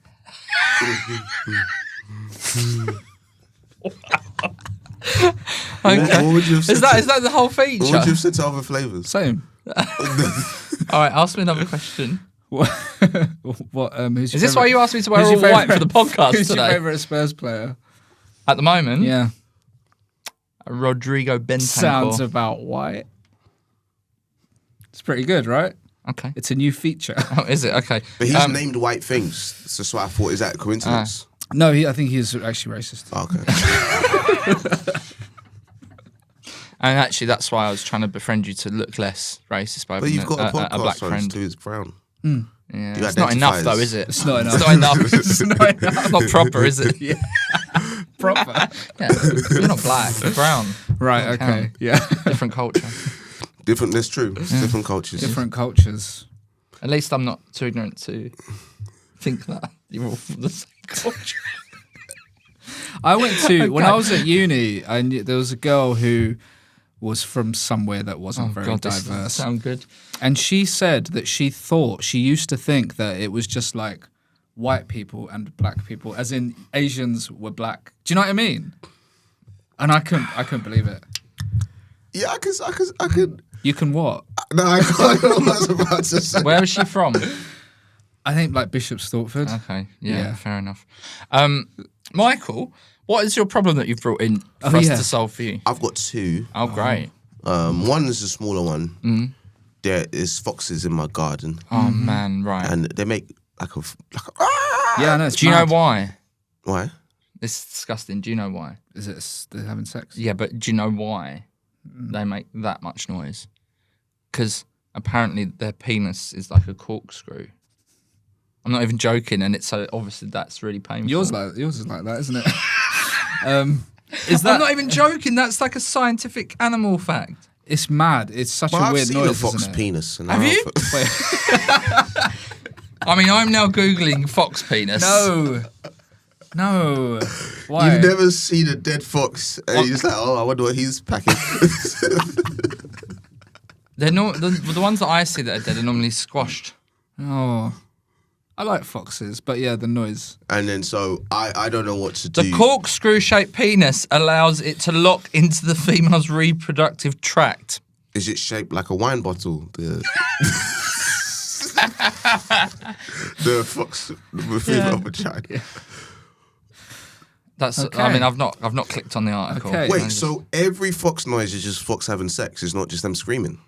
[SPEAKER 1] Okay.
[SPEAKER 3] What would you have said
[SPEAKER 1] Is that the whole feature?
[SPEAKER 3] What would you have said to other flavours?
[SPEAKER 2] Same.
[SPEAKER 1] All right, ask me another question.
[SPEAKER 2] What? Who's
[SPEAKER 1] Is this why you asked me to wear all white for the podcast
[SPEAKER 2] Who's your
[SPEAKER 1] today?
[SPEAKER 2] favourite Spurs player?
[SPEAKER 1] At the moment,
[SPEAKER 2] Yeah.
[SPEAKER 1] Rodrigo Bentancur.
[SPEAKER 2] Sounds about white. It's pretty good, right?
[SPEAKER 1] Okay.
[SPEAKER 2] It's a new feature.
[SPEAKER 1] Oh, is it? Okay.
[SPEAKER 3] But he's named white things. So that's why I thought, is that a coincidence?
[SPEAKER 2] No, I think he's actually racist.
[SPEAKER 3] Okay.
[SPEAKER 1] And actually, that's why I was trying to befriend you to look less racist by
[SPEAKER 3] But
[SPEAKER 1] having
[SPEAKER 3] you've got a
[SPEAKER 1] a
[SPEAKER 3] podcast
[SPEAKER 1] black
[SPEAKER 3] on
[SPEAKER 1] friend.
[SPEAKER 3] to his brown.
[SPEAKER 1] Yeah,
[SPEAKER 3] You
[SPEAKER 1] it's not enough, though,
[SPEAKER 3] identifiers.
[SPEAKER 1] is it?
[SPEAKER 2] It's not enough.
[SPEAKER 1] It's not enough.
[SPEAKER 2] It's not enough.
[SPEAKER 1] It's not proper, is it?
[SPEAKER 2] Yeah. Proper.
[SPEAKER 1] Yeah. You're not black. You're brown.
[SPEAKER 2] Right,
[SPEAKER 1] Don't
[SPEAKER 2] okay.
[SPEAKER 1] count.
[SPEAKER 2] Yeah.
[SPEAKER 1] Different culture.
[SPEAKER 3] Different, that's true. It's different cultures.
[SPEAKER 2] Different cultures.
[SPEAKER 1] At least I'm not too ignorant to think that you're all from the same culture.
[SPEAKER 2] I went to, when I was at uni, there was a girl who was from somewhere that wasn't very
[SPEAKER 1] God, this
[SPEAKER 2] diverse.
[SPEAKER 1] doesn't sound good.
[SPEAKER 2] And she said that she used to think that it was just like white people and black people, as in Asians were black. Do you know what I mean? And I couldn't believe it.
[SPEAKER 3] Yeah, I could.
[SPEAKER 2] You can what?
[SPEAKER 3] No, I can't. I was about to say.
[SPEAKER 1] Where is she from?
[SPEAKER 2] I think like Bishop's Stortford.
[SPEAKER 1] Okay, yeah,
[SPEAKER 2] Yeah.
[SPEAKER 1] fair enough. Michael, what is your problem that you've brought in for us to solve for you?
[SPEAKER 3] I've got two.
[SPEAKER 1] Oh, great.
[SPEAKER 3] One is a smaller one. There is foxes in my garden,
[SPEAKER 1] Oh, man, right.
[SPEAKER 3] and they make like a.
[SPEAKER 2] Yeah, I know. It's
[SPEAKER 1] Do you know
[SPEAKER 2] mad.
[SPEAKER 1] why?
[SPEAKER 3] Why?
[SPEAKER 1] This is disgusting. Do you know why?
[SPEAKER 2] Is it they're having sex?
[SPEAKER 1] Yeah, but do you know why they make that much noise? Because apparently their penis is like a corkscrew. I'm not even joking, and it's so obviously that's really painful.
[SPEAKER 2] Yours is like that, isn't it?
[SPEAKER 1] I'm not even joking. That's like a scientific animal fact.
[SPEAKER 2] It's mad. It's such
[SPEAKER 3] Well,
[SPEAKER 2] a
[SPEAKER 3] I've
[SPEAKER 2] weird
[SPEAKER 3] seen
[SPEAKER 2] noise,
[SPEAKER 3] a fox
[SPEAKER 2] isn't it?
[SPEAKER 3] penis. And
[SPEAKER 1] Have you? I mean, I'm now googling fox penis.
[SPEAKER 2] No. Why?
[SPEAKER 3] You've never seen a dead fox, and you're just like, oh, I wonder what he's packing.
[SPEAKER 1] They're the ones that I see that are dead are normally squashed.
[SPEAKER 2] Oh, I like foxes, but yeah, the noise.
[SPEAKER 3] And then so I don't know what to do.
[SPEAKER 1] The corkscrew-shaped penis allows it to lock into the female's reproductive tract.
[SPEAKER 3] Is it shaped like a wine bottle? The the fox with female vagina. Yeah.
[SPEAKER 1] That's.
[SPEAKER 2] Okay.
[SPEAKER 1] I mean, I've not clicked on the article.
[SPEAKER 2] Okay.
[SPEAKER 3] Wait, so every fox noise is just fox having sex? It's not just them screaming?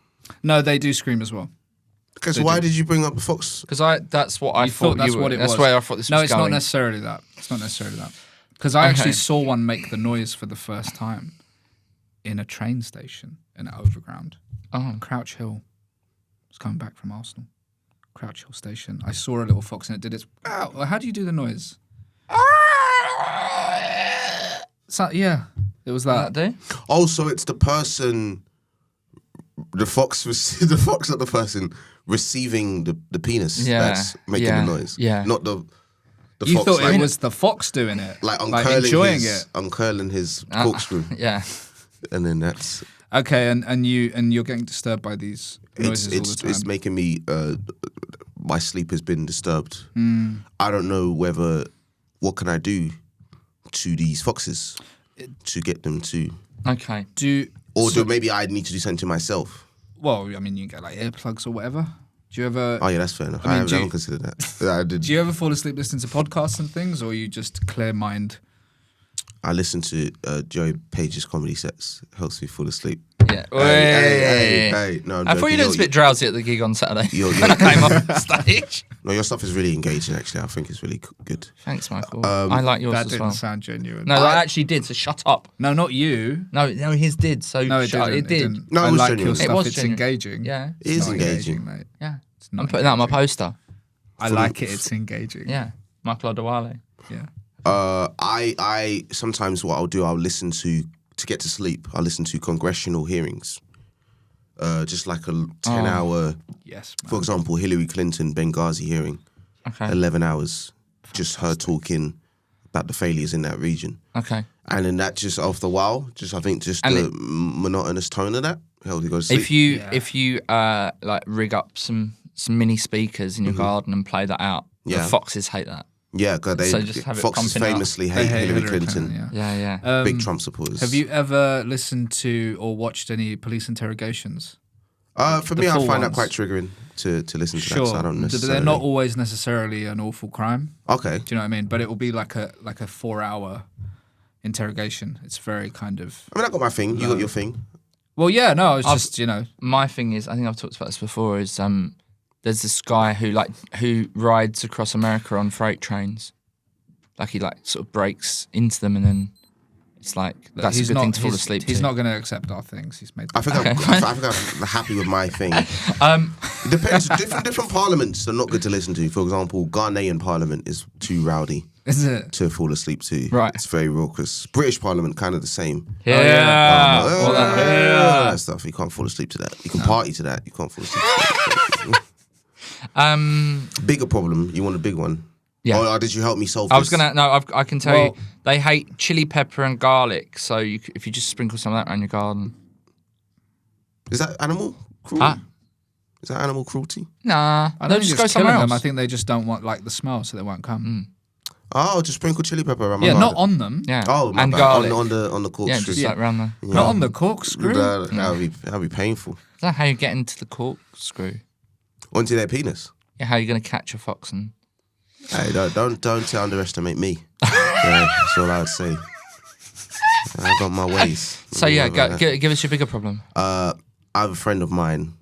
[SPEAKER 2] No, they do scream as well.
[SPEAKER 3] Okay, so why did you bring up the fox?
[SPEAKER 1] Because that's what I
[SPEAKER 2] You
[SPEAKER 1] thought
[SPEAKER 2] that's
[SPEAKER 1] you were.
[SPEAKER 2] what it
[SPEAKER 1] That's
[SPEAKER 2] was.
[SPEAKER 1] where I thought this
[SPEAKER 2] No,
[SPEAKER 1] was
[SPEAKER 2] it's
[SPEAKER 1] going.
[SPEAKER 2] not necessarily that. It's not necessarily that. Because I actually saw one make the noise for the first time in a train station in Overground.
[SPEAKER 1] Oh.
[SPEAKER 2] Crouch Hill. I was coming back from Arsenal. Crouch Hill station. I saw a little fox and it did its. Wow. How do you do the noise? So, yeah, it was that.
[SPEAKER 1] That do?
[SPEAKER 3] Oh, so it's the person, the fox, the fox, not the person receiving the penis that's making the noise.
[SPEAKER 1] Yeah.
[SPEAKER 3] Not the
[SPEAKER 2] You
[SPEAKER 3] fox.
[SPEAKER 2] thought
[SPEAKER 3] like,
[SPEAKER 2] it was the fox doing it,
[SPEAKER 3] like uncurling
[SPEAKER 2] enjoying
[SPEAKER 3] his,
[SPEAKER 2] it.
[SPEAKER 3] uncurling his corkscrew,
[SPEAKER 1] Yeah.
[SPEAKER 3] and then that's
[SPEAKER 2] Okay, and you're getting disturbed by these noises all the time.
[SPEAKER 3] it's making me. My sleep has been disturbed.
[SPEAKER 2] Hmm.
[SPEAKER 3] I don't know what can I do to these foxes to get them to,
[SPEAKER 1] Okay.
[SPEAKER 3] maybe I need to do something to myself.
[SPEAKER 2] Well, I mean, you can get like earplugs or whatever. Do you ever?
[SPEAKER 3] Oh yeah, that's fair enough.
[SPEAKER 2] I mean,
[SPEAKER 3] I haven't considered that. I did.
[SPEAKER 2] Do you ever fall asleep listening to podcasts and things, or you just clear mind?
[SPEAKER 3] I listen to Joey Page's comedy sets. Helps me fall asleep.
[SPEAKER 1] Yeah.
[SPEAKER 3] Hey, no, I'm
[SPEAKER 1] I thought you
[SPEAKER 3] joking.
[SPEAKER 1] looked a bit drowsy at the gig on Saturday
[SPEAKER 3] You're-
[SPEAKER 1] when I came off stage.
[SPEAKER 3] No, your stuff is really engaging. Actually, I think it's really good.
[SPEAKER 1] Thanks, Michael. I like yours
[SPEAKER 2] That
[SPEAKER 1] as
[SPEAKER 2] didn't
[SPEAKER 1] well.
[SPEAKER 2] sound genuine.
[SPEAKER 1] No, that actually did. So shut up.
[SPEAKER 2] No, not you.
[SPEAKER 1] No, his did. So
[SPEAKER 2] No, it
[SPEAKER 1] shut up.
[SPEAKER 2] didn't.
[SPEAKER 1] It did.
[SPEAKER 2] didn't.
[SPEAKER 3] No, it
[SPEAKER 2] I
[SPEAKER 3] was
[SPEAKER 2] like
[SPEAKER 3] genuine.
[SPEAKER 2] your
[SPEAKER 3] It
[SPEAKER 2] stuff.
[SPEAKER 1] was
[SPEAKER 2] It's
[SPEAKER 1] genuine.
[SPEAKER 2] engaging.
[SPEAKER 1] Yeah.
[SPEAKER 3] It is
[SPEAKER 2] Not
[SPEAKER 3] engaging.
[SPEAKER 2] mate.
[SPEAKER 1] Yeah.
[SPEAKER 2] It's not
[SPEAKER 1] I'm putting that on my poster.
[SPEAKER 2] I like it. It's engaging.
[SPEAKER 1] Yeah. Michael Odewale.
[SPEAKER 2] Yeah.
[SPEAKER 3] I sometimes what I'll do, I'll listen to get to sleep. I'll listen to congressional hearings. Just like a 10-hour,
[SPEAKER 2] Yes. Man.
[SPEAKER 3] for example, Hillary Clinton Benghazi hearing,
[SPEAKER 1] Okay.
[SPEAKER 3] 11 hours, just her talking about the failures in that region.
[SPEAKER 1] Okay.
[SPEAKER 3] And then that just after a while, I think
[SPEAKER 1] And
[SPEAKER 3] the monotonous tone of that helps you go to sleep.
[SPEAKER 1] If you like rig up some mini speakers in your garden and play that out, the
[SPEAKER 3] Yeah.
[SPEAKER 1] foxes hate that.
[SPEAKER 3] Yeah, because
[SPEAKER 1] So just have it
[SPEAKER 3] Foxes
[SPEAKER 1] pumping up.
[SPEAKER 3] famously
[SPEAKER 2] They
[SPEAKER 3] hate Hillary Clinton.
[SPEAKER 1] Yeah.
[SPEAKER 3] Big Trump supporters.
[SPEAKER 2] Have you ever listened to or watched any police interrogations?
[SPEAKER 3] For me, I
[SPEAKER 2] full
[SPEAKER 3] find that
[SPEAKER 2] ones?
[SPEAKER 3] quite triggering to listen to
[SPEAKER 2] Sure,
[SPEAKER 3] that. So I don't
[SPEAKER 2] but
[SPEAKER 3] necessarily.
[SPEAKER 2] they're not always necessarily an awful crime.
[SPEAKER 3] Okay.
[SPEAKER 2] Do you know what I mean? But it will be like a 4-hour interrogation. It's very kind of.
[SPEAKER 3] I mean, I got my thing. You got your thing.
[SPEAKER 2] Well, yeah, no, it's just
[SPEAKER 1] My thing is, I think I've talked about this before. Is there's this guy who rides across America on freight trains, like he sort of breaks into them and then it's like that's a good thing to fall asleep to.
[SPEAKER 2] He's not going to accept our things. He's made.
[SPEAKER 3] I think I'm happy with my thing. It depends. Different parliaments are not good to listen to. For example, Ghanaian parliament is too rowdy
[SPEAKER 2] Is it?
[SPEAKER 3] to fall asleep to.
[SPEAKER 1] Right.
[SPEAKER 3] It's very raucous. British parliament kind of the same.
[SPEAKER 1] Yeah.
[SPEAKER 3] All that stuff. You can't fall asleep to that. You can party to that. You can't fall asleep to that. Bigger problem. You want a big one?
[SPEAKER 1] Yeah.
[SPEAKER 3] Or did you help me solve this?
[SPEAKER 1] I was gonna. No, I can tell you. They hate chili pepper and garlic. So if you just sprinkle some of that around your garden.
[SPEAKER 3] Is that animal cruelty?
[SPEAKER 1] Ah.
[SPEAKER 3] Is that animal cruelty?
[SPEAKER 1] Nah.
[SPEAKER 2] I don't
[SPEAKER 1] They'll
[SPEAKER 2] think
[SPEAKER 1] just
[SPEAKER 2] it's
[SPEAKER 1] go somewhere
[SPEAKER 2] killing
[SPEAKER 1] else.
[SPEAKER 2] them. I think they just don't want the smell, so they won't come.
[SPEAKER 3] Oh, just sprinkle chili pepper around my
[SPEAKER 2] Yeah,
[SPEAKER 3] garden.
[SPEAKER 2] not on them.
[SPEAKER 1] Yeah.
[SPEAKER 3] Oh, my
[SPEAKER 1] and
[SPEAKER 3] bad.
[SPEAKER 1] garlic.
[SPEAKER 3] On the corkscrew.
[SPEAKER 1] Yeah, just around the.
[SPEAKER 2] Not on the corkscrew.
[SPEAKER 3] That'd be painful.
[SPEAKER 1] Is that how you get into the corkscrew?
[SPEAKER 3] Onto their penis.
[SPEAKER 1] Yeah, how are you going to catch a fox and?
[SPEAKER 3] Hey, don't underestimate me. Yeah, that's all I would say. I got my ways.
[SPEAKER 1] So yeah, give us your bigger problem.
[SPEAKER 3] I have a friend of mine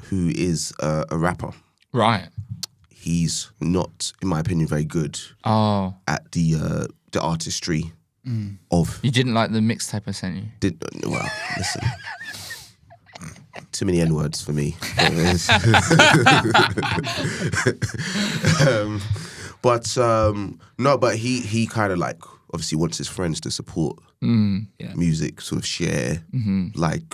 [SPEAKER 3] who is a rapper.
[SPEAKER 1] Right.
[SPEAKER 3] He's not, in my opinion, very good
[SPEAKER 1] Oh,
[SPEAKER 3] at the artistry of.
[SPEAKER 1] you didn't like the mixtape I sent you.
[SPEAKER 3] Well, listen. Too many N-words for me. But he kind of obviously wants his friends to support music, sort of share,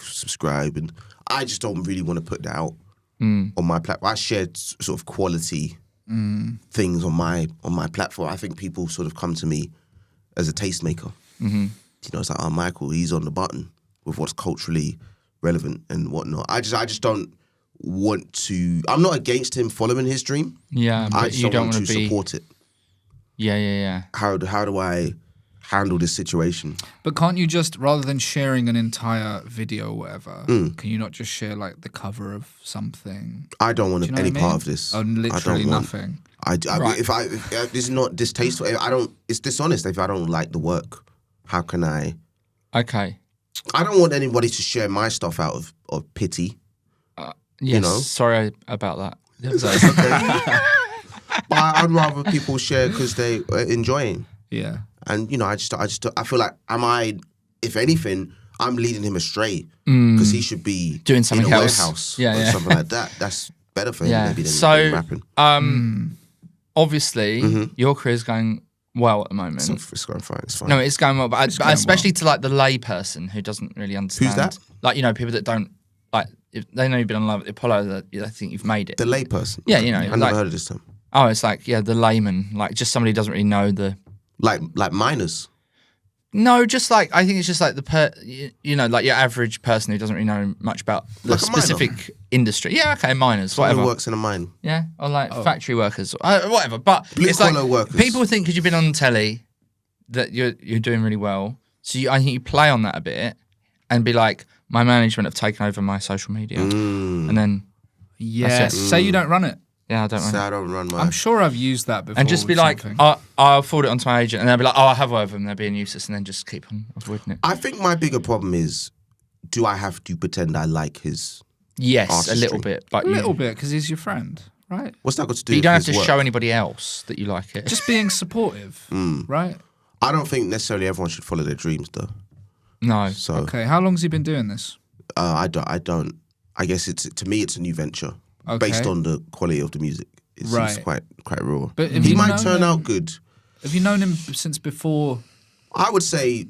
[SPEAKER 3] subscribe, and I just don't really want to put that out on my platform. I shared sort of quality things on my platform. I think people sort of come to me as a tastemaker. It's like, oh, Michael, he's on the button with what's culturally relevant and whatnot. I just don't want to. I'm not against him following his dream.
[SPEAKER 1] Yeah, but
[SPEAKER 3] I just
[SPEAKER 1] you
[SPEAKER 3] don't
[SPEAKER 1] want
[SPEAKER 3] want to
[SPEAKER 1] be.
[SPEAKER 3] support it.
[SPEAKER 1] Yeah.
[SPEAKER 3] How do I handle this situation?
[SPEAKER 2] But can't you just, rather than sharing an entire video or whatever, can you not just share the cover of something?
[SPEAKER 3] I don't want
[SPEAKER 2] Do you know
[SPEAKER 3] any
[SPEAKER 2] what I
[SPEAKER 3] part
[SPEAKER 2] mean?
[SPEAKER 3] of this.
[SPEAKER 2] Oh, literally nothing.
[SPEAKER 3] If this is not distasteful, it's dishonest if I don't like the work. How can I?
[SPEAKER 1] Okay.
[SPEAKER 3] I don't want anybody to share my stuff out of pity.
[SPEAKER 1] Yes. Sorry about that.
[SPEAKER 3] It's okay. But I'd rather people share because they are enjoying.
[SPEAKER 2] Yeah.
[SPEAKER 3] And I feel like if anything, I'm leading him astray because he should be
[SPEAKER 1] Doing something
[SPEAKER 3] in a
[SPEAKER 1] else.
[SPEAKER 3] warehouse
[SPEAKER 1] Yeah,
[SPEAKER 3] or
[SPEAKER 1] yeah.
[SPEAKER 3] something like that. That's better for him maybe than rapping.
[SPEAKER 1] Obviously, your career's going well at the moment.
[SPEAKER 3] It's going fine. It's fine.
[SPEAKER 1] No, it's going well, but
[SPEAKER 2] going
[SPEAKER 1] especially to the lay person who doesn't really understand.
[SPEAKER 3] Who's that?
[SPEAKER 1] People that don't if they know you've been on Love at the Apollo, they think you've made it.
[SPEAKER 3] The layperson.
[SPEAKER 1] Yeah,
[SPEAKER 3] I never heard of this term.
[SPEAKER 1] Oh, it's the layman, just somebody who doesn't really know the.
[SPEAKER 3] Like minors.
[SPEAKER 1] No, just I think it's just your average person who doesn't really know much about the
[SPEAKER 3] Like a miner.
[SPEAKER 1] specific industry. Yeah, okay, miners,
[SPEAKER 3] Someone
[SPEAKER 1] whatever.
[SPEAKER 3] who works in a mine.
[SPEAKER 1] Yeah, or factory workers, whatever. But it's
[SPEAKER 3] Blue-collar workers.
[SPEAKER 1] people think because you've been on the telly that you're doing really well. So I think you play on that a bit and be like, my management have taken over my social media, and then
[SPEAKER 2] Yes. Say you don't run it.
[SPEAKER 1] I don't
[SPEAKER 3] So
[SPEAKER 1] know.
[SPEAKER 3] I don't run my.
[SPEAKER 2] I'm sure I've used that before.
[SPEAKER 1] And just be
[SPEAKER 2] with
[SPEAKER 1] like,
[SPEAKER 2] something.
[SPEAKER 1] I'll forward it onto my agent, and they'll be like, I have over them, they're being useless, and then just keep on avoiding it.
[SPEAKER 3] I think my bigger problem is, do I have to pretend I like his?
[SPEAKER 1] Yes,
[SPEAKER 3] artistry.
[SPEAKER 1] a little bit, but
[SPEAKER 2] a little bit, because he's your friend, right?
[SPEAKER 3] What's that got to do?
[SPEAKER 1] But you
[SPEAKER 3] with
[SPEAKER 1] don't have
[SPEAKER 3] his
[SPEAKER 1] to
[SPEAKER 3] work?
[SPEAKER 1] show anybody else that you like it.
[SPEAKER 2] Just being supportive, right?
[SPEAKER 3] I don't think necessarily everyone should follow their dreams, though.
[SPEAKER 1] No.
[SPEAKER 3] So
[SPEAKER 2] Okay, how long's he been doing this?
[SPEAKER 3] I don't. I guess to me it's a new venture
[SPEAKER 2] Okay.
[SPEAKER 3] based on the quality of the music. It seems
[SPEAKER 2] Right.
[SPEAKER 3] quite raw.
[SPEAKER 2] But have
[SPEAKER 3] he
[SPEAKER 2] you
[SPEAKER 3] might
[SPEAKER 2] known
[SPEAKER 3] turn
[SPEAKER 2] him-
[SPEAKER 3] out good.
[SPEAKER 2] Have you known him since before?
[SPEAKER 3] I would say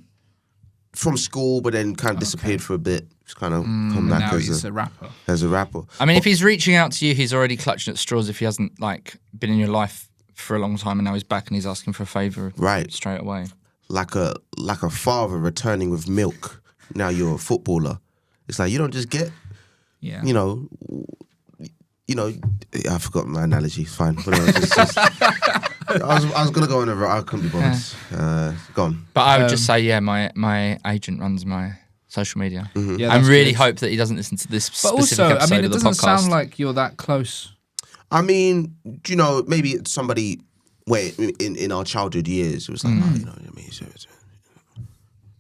[SPEAKER 3] from school, but then kind of disappeared for a bit. Just kind of come
[SPEAKER 2] Now
[SPEAKER 3] back
[SPEAKER 2] he's a rapper.
[SPEAKER 3] as a rapper.
[SPEAKER 1] I mean, if he's reaching out to you, he's already clutching at straws. If he hasn't been in your life for a long time, and now he's back and he's asking for a favour
[SPEAKER 3] Right.
[SPEAKER 1] straight away.
[SPEAKER 3] Like a father returning with milk. Now you're a footballer. It's like you don't just get.
[SPEAKER 2] Yeah.
[SPEAKER 3] I forgot my analogy. It's fine. But I was gonna go on over. I couldn't be bothered. Go on.
[SPEAKER 1] But I would just say, yeah, my agent runs my social media.
[SPEAKER 2] Yeah,
[SPEAKER 1] I
[SPEAKER 2] that's
[SPEAKER 1] really
[SPEAKER 2] good.
[SPEAKER 1] hope that he doesn't listen to this
[SPEAKER 2] But
[SPEAKER 1] specific
[SPEAKER 2] also, I
[SPEAKER 1] episode
[SPEAKER 2] mean, it
[SPEAKER 1] of the
[SPEAKER 2] doesn't
[SPEAKER 1] podcast.
[SPEAKER 2] sound like you're that close.
[SPEAKER 3] I mean, do you know, maybe it's somebody where in our childhood years it was like, oh, you know what I mean.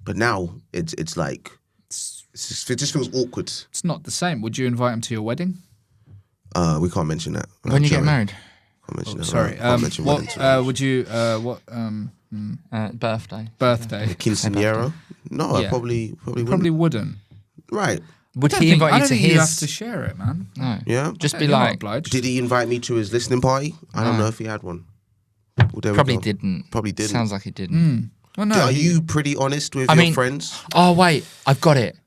[SPEAKER 3] But now it's like it just feels awkward.
[SPEAKER 2] It's not the same. Would you invite him to your wedding?
[SPEAKER 3] We can't mention that.
[SPEAKER 1] When you get married?
[SPEAKER 3] Can't mention that.
[SPEAKER 2] Sorry.
[SPEAKER 3] Can't mention
[SPEAKER 2] What
[SPEAKER 3] weddings.
[SPEAKER 2] would you?
[SPEAKER 1] Birthday.
[SPEAKER 2] Birthday?
[SPEAKER 3] Quinceañera? No, I
[SPEAKER 2] Yeah.
[SPEAKER 3] probably
[SPEAKER 2] Probably
[SPEAKER 3] wouldn't.
[SPEAKER 2] wouldn't.
[SPEAKER 3] Right.
[SPEAKER 1] Would
[SPEAKER 2] I
[SPEAKER 1] he
[SPEAKER 2] don't
[SPEAKER 1] invite you to
[SPEAKER 2] think you have
[SPEAKER 1] his?
[SPEAKER 2] to share it, man.
[SPEAKER 1] No.
[SPEAKER 3] Yeah.
[SPEAKER 1] Just be
[SPEAKER 2] You're not
[SPEAKER 1] like,
[SPEAKER 2] obliged.
[SPEAKER 3] Did he invite me to his listening party? I don't
[SPEAKER 1] No.
[SPEAKER 3] know if he had one. Well, there we
[SPEAKER 1] probably
[SPEAKER 3] go.
[SPEAKER 1] didn't.
[SPEAKER 3] Probably didn't.
[SPEAKER 1] Sounds like he didn't.
[SPEAKER 2] Well, no.
[SPEAKER 3] Are you pretty honest with
[SPEAKER 1] I
[SPEAKER 3] your
[SPEAKER 1] mean-
[SPEAKER 3] friends?
[SPEAKER 1] Oh wait, I've got it.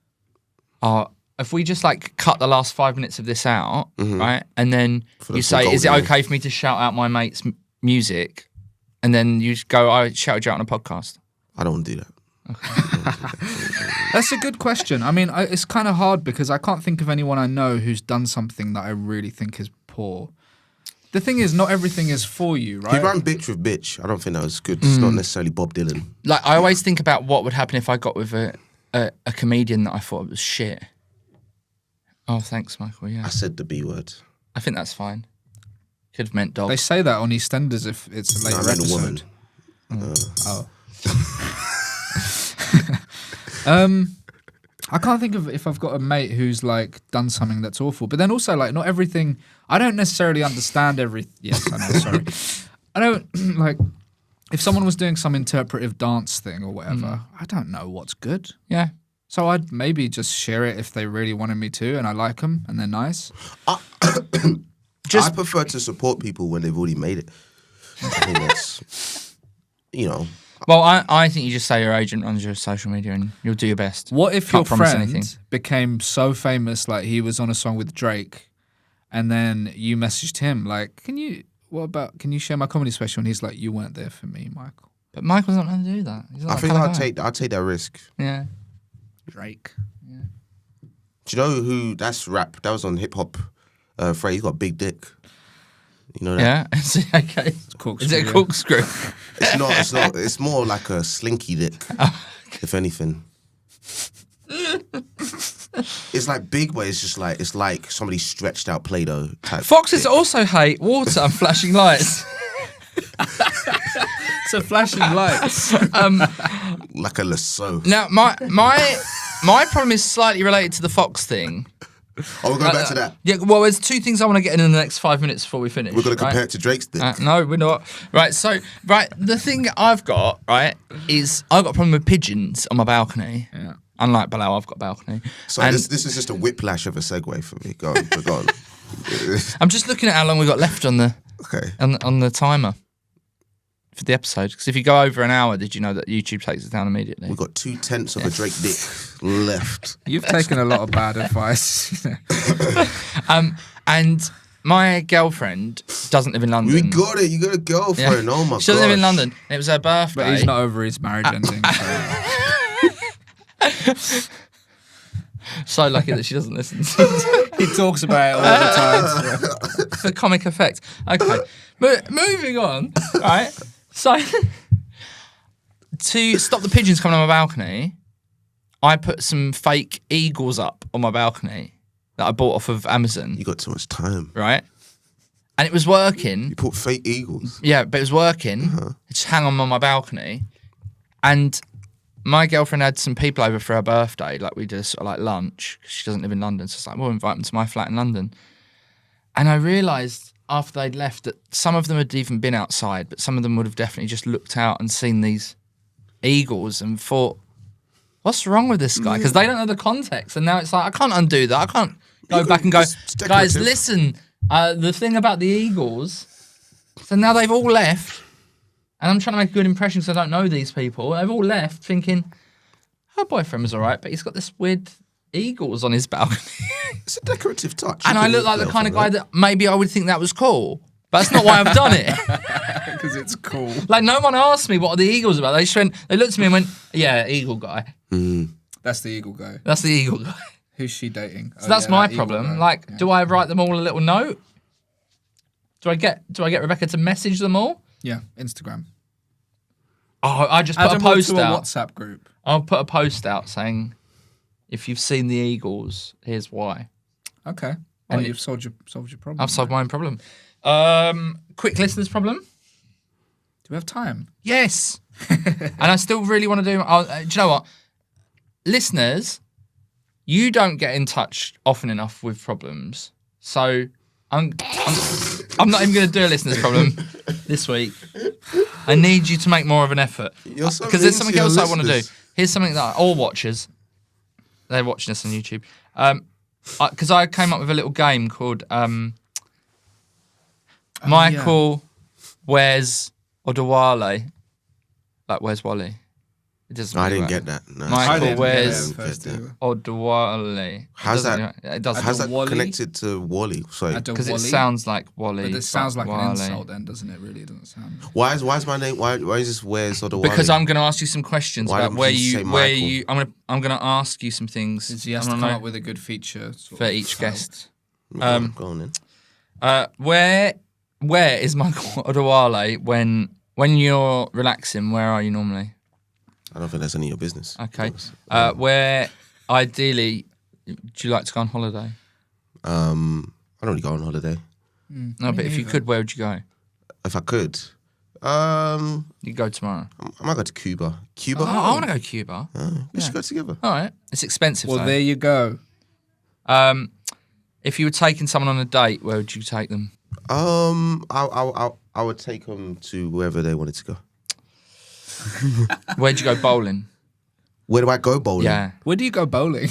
[SPEAKER 1] If we just like cut the last 5 minutes of this out, right, and then
[SPEAKER 3] For
[SPEAKER 1] you
[SPEAKER 3] the
[SPEAKER 1] say, "Is it
[SPEAKER 3] golden
[SPEAKER 1] okay for me to shout out my mate's music?" And then you just go, "I shouted you out on a podcast."
[SPEAKER 3] I don't do that.
[SPEAKER 2] That's a good question. I mean, it's kind of hard because I can't think of anyone I know who's done something that I really think is poor. The thing is, not everything is for you,
[SPEAKER 3] He
[SPEAKER 2] right?
[SPEAKER 3] ran bitch with bitch. I don't think that was good. It's not necessarily Bob Dylan.
[SPEAKER 1] Like I always think about what would happen if I got with a comedian that I thought was shit. Oh, thanks, Michael. Yeah,
[SPEAKER 3] I said the B word.
[SPEAKER 1] I think that's fine. Could have meant dog.
[SPEAKER 2] They say that on EastEnders if it's a
[SPEAKER 3] No,
[SPEAKER 2] later
[SPEAKER 3] I meant a woman.
[SPEAKER 2] episode. I can't think of if I've got a mate who's like done something that's awful. But then also like not everything. I don't necessarily understand every. Yes, I know. Sorry, I don't like. If someone was doing some interpretive dance thing or whatever, I don't know what's good.
[SPEAKER 1] Yeah.
[SPEAKER 2] So I'd maybe just share it if they really wanted me to, and I like them and they're nice.
[SPEAKER 3] I prefer to support people when they've already made it. I think that's, you know,
[SPEAKER 1] Well, I think you just say your agent runs your social media and you'll do your best.
[SPEAKER 2] What if
[SPEAKER 1] Can't
[SPEAKER 2] your
[SPEAKER 1] promise
[SPEAKER 2] friend
[SPEAKER 1] anything.
[SPEAKER 2] became so famous, like he was on a song with Drake, and then you messaged him like, can you share my comedy special? And he's like, you weren't there for me, Michael.
[SPEAKER 1] But Michael's not going to do that. He's not
[SPEAKER 3] I
[SPEAKER 1] that
[SPEAKER 3] think
[SPEAKER 1] kind of
[SPEAKER 3] I'd take that risk.
[SPEAKER 1] guy. Yeah.
[SPEAKER 2] Drake.
[SPEAKER 3] Do you know who? That's rap. That was on hip hop. Frey, he's got a big dick. You know that?
[SPEAKER 1] Yeah. Is it okay?
[SPEAKER 2] corkscrew,
[SPEAKER 1] Is it a
[SPEAKER 2] yeah.
[SPEAKER 1] corkscrew?
[SPEAKER 3] It's not. It's not. It's more like a slinky dick, if anything. It's like big, but it's like somebody stretched out Play-Doh type.
[SPEAKER 1] Foxes
[SPEAKER 3] dick.
[SPEAKER 1] also hate water and flashing lights.
[SPEAKER 2] So flashing lights.
[SPEAKER 3] Like a lasso.
[SPEAKER 1] Now, my problem is slightly related to the fox thing.
[SPEAKER 3] Oh, we're going back to that.
[SPEAKER 1] Yeah, well, there's two things I want to get in the next 5 minutes before we finish.
[SPEAKER 3] We're going to
[SPEAKER 1] right?
[SPEAKER 3] compare it to Drake's dick.
[SPEAKER 1] No, we're not. Right, so, the thing I've got, right, is I've got a problem with pigeons on my balcony.
[SPEAKER 2] Yeah.
[SPEAKER 1] Unlike Bilal, I've got a balcony.
[SPEAKER 3] So
[SPEAKER 1] And
[SPEAKER 3] this is just a whiplash of a segue for me. Go on. Go on.
[SPEAKER 1] I'm just looking at how long we've got left on the
[SPEAKER 3] Okay.
[SPEAKER 1] on the timer for the episode. Because if you go over an hour, did you know that YouTube takes it down immediately?
[SPEAKER 3] We've got 2/10 of a Drake dick left.
[SPEAKER 2] You've taken a lot of bad advice.
[SPEAKER 1] And my girlfriend doesn't live in London.
[SPEAKER 3] We got it. You got a girlfriend. Oh my god.
[SPEAKER 1] She doesn't live in London. It was her birthday.
[SPEAKER 2] But he's not over his marriage ending. So.
[SPEAKER 1] So lucky that she doesn't listen.
[SPEAKER 2] He talks about it all the time.
[SPEAKER 1] For comic effect. Okay. But moving on, right? So to stop the pigeons coming on my balcony, I put some fake eagles up on my balcony that I bought off of Amazon,
[SPEAKER 3] You got too much time.
[SPEAKER 1] right? And it was working.
[SPEAKER 3] You put fake eagles.
[SPEAKER 1] Yeah, but it was working. It just hang on my balcony. And my girlfriend had some people over for her birthday. Like, we did a sort of like lunch, 'cause she doesn't live in London. So it's like, we'll invite them to my flat in London. And I realised after they'd left that some of them had even been outside, but some of them would have definitely just looked out and seen these eagles and thought, what's wrong with this guy? Because they don't know the context. And now it's like, I can't undo that. I can't go back and go,
[SPEAKER 3] it's
[SPEAKER 1] guys,
[SPEAKER 3] decorative.
[SPEAKER 1] listen, the thing about the eagles. So now they've all left. And I'm trying to make a good impression because I don't know these people. They've all left thinking, her boyfriend was all right, but he's got this weird eagles on his balcony.
[SPEAKER 3] It's a decorative touch.
[SPEAKER 1] And
[SPEAKER 3] You
[SPEAKER 1] I
[SPEAKER 3] can
[SPEAKER 1] look like
[SPEAKER 3] make
[SPEAKER 1] the
[SPEAKER 3] love
[SPEAKER 1] kind of
[SPEAKER 3] on
[SPEAKER 1] guy that maybe I would think that was cool. But that's not why I've done it.
[SPEAKER 2] Because it's cool.
[SPEAKER 1] Like, no one asked me what are the eagles about. They just went, they looked at me and went, yeah, eagle guy.
[SPEAKER 2] That's the eagle guy.
[SPEAKER 1] That's the eagle guy.
[SPEAKER 2] Who's she dating?
[SPEAKER 1] So that's my problem. Like, do I write them all a little note? Do I get Rebecca to message them all?
[SPEAKER 2] Yeah, Instagram.
[SPEAKER 1] Oh, I just
[SPEAKER 2] Add
[SPEAKER 1] put a
[SPEAKER 2] them all
[SPEAKER 1] post
[SPEAKER 2] to a
[SPEAKER 1] out.
[SPEAKER 2] WhatsApp group.
[SPEAKER 1] I'll put a post out saying, if you've seen the Eagles, here's why.
[SPEAKER 2] Okay.
[SPEAKER 1] And
[SPEAKER 2] Well, you've solved your problem.
[SPEAKER 1] I've solved my own problem. Quick listeners problem.
[SPEAKER 2] Do we have time?
[SPEAKER 1] Yes. And I still really want to do. Do you know what? Listeners, you don't get in touch often enough with problems. So I'm not even going to do a listener's problem this week. I need you to make more of an effort.
[SPEAKER 3] You're so
[SPEAKER 1] Because there's
[SPEAKER 3] mean
[SPEAKER 1] something
[SPEAKER 3] to your
[SPEAKER 1] else I want to do.
[SPEAKER 3] listeners.
[SPEAKER 1] Here's something that all watchers, they're watching us on YouTube. Because I came up with a little game called Michael Where's Odewale. Like, where's Wally? It doesn't
[SPEAKER 3] I
[SPEAKER 1] really
[SPEAKER 3] didn't
[SPEAKER 1] work.
[SPEAKER 3] get that. No.
[SPEAKER 1] Michael,
[SPEAKER 2] I didn't
[SPEAKER 1] where's
[SPEAKER 2] get it first
[SPEAKER 3] get that.
[SPEAKER 2] either.
[SPEAKER 1] Odewale?
[SPEAKER 3] How's that?
[SPEAKER 1] It doesn't.
[SPEAKER 3] How's that
[SPEAKER 2] Wally?
[SPEAKER 3] connected to Wally? Sorry.
[SPEAKER 1] Because it
[SPEAKER 2] Wally?
[SPEAKER 1] sounds like Wally.
[SPEAKER 2] But this sounds like
[SPEAKER 1] Wally.
[SPEAKER 2] an insult then, doesn't it? Really, it doesn't sound.
[SPEAKER 3] Why is my name? Why is this Where's or the
[SPEAKER 1] Because I'm going to ask you some questions
[SPEAKER 3] Why
[SPEAKER 1] about
[SPEAKER 3] don't
[SPEAKER 1] where
[SPEAKER 3] you say
[SPEAKER 1] where
[SPEAKER 3] Michael?
[SPEAKER 1] you. I'm going to ask you some things.
[SPEAKER 2] He has
[SPEAKER 1] I
[SPEAKER 2] to
[SPEAKER 1] wanna
[SPEAKER 2] come
[SPEAKER 1] know
[SPEAKER 2] up with a good feature sort
[SPEAKER 1] for
[SPEAKER 2] of
[SPEAKER 1] each
[SPEAKER 2] felt.
[SPEAKER 1] guest.
[SPEAKER 3] Go on then.
[SPEAKER 1] Where is Michael Odewale when you're relaxing? Where are you normally?
[SPEAKER 3] I don't think that's any of your business.
[SPEAKER 1] Okay. Where ideally do you like to go on holiday?
[SPEAKER 3] I don't really go on holiday.
[SPEAKER 1] No, but if you could, where would you go?
[SPEAKER 3] If I could,
[SPEAKER 1] You go tomorrow.
[SPEAKER 3] I might go to Cuba. Cuba?
[SPEAKER 1] Oh, I want to go to Cuba.
[SPEAKER 3] We should go together.
[SPEAKER 1] All right. It's expensive
[SPEAKER 2] Well,
[SPEAKER 1] though.
[SPEAKER 2] there you go.
[SPEAKER 1] If you were taking someone on a date, where would you take them?
[SPEAKER 3] I would take them to wherever they wanted to go.
[SPEAKER 1] Where'd you go bowling?
[SPEAKER 3] Where do I go bowling?
[SPEAKER 1] Yeah.
[SPEAKER 2] Where do you go bowling?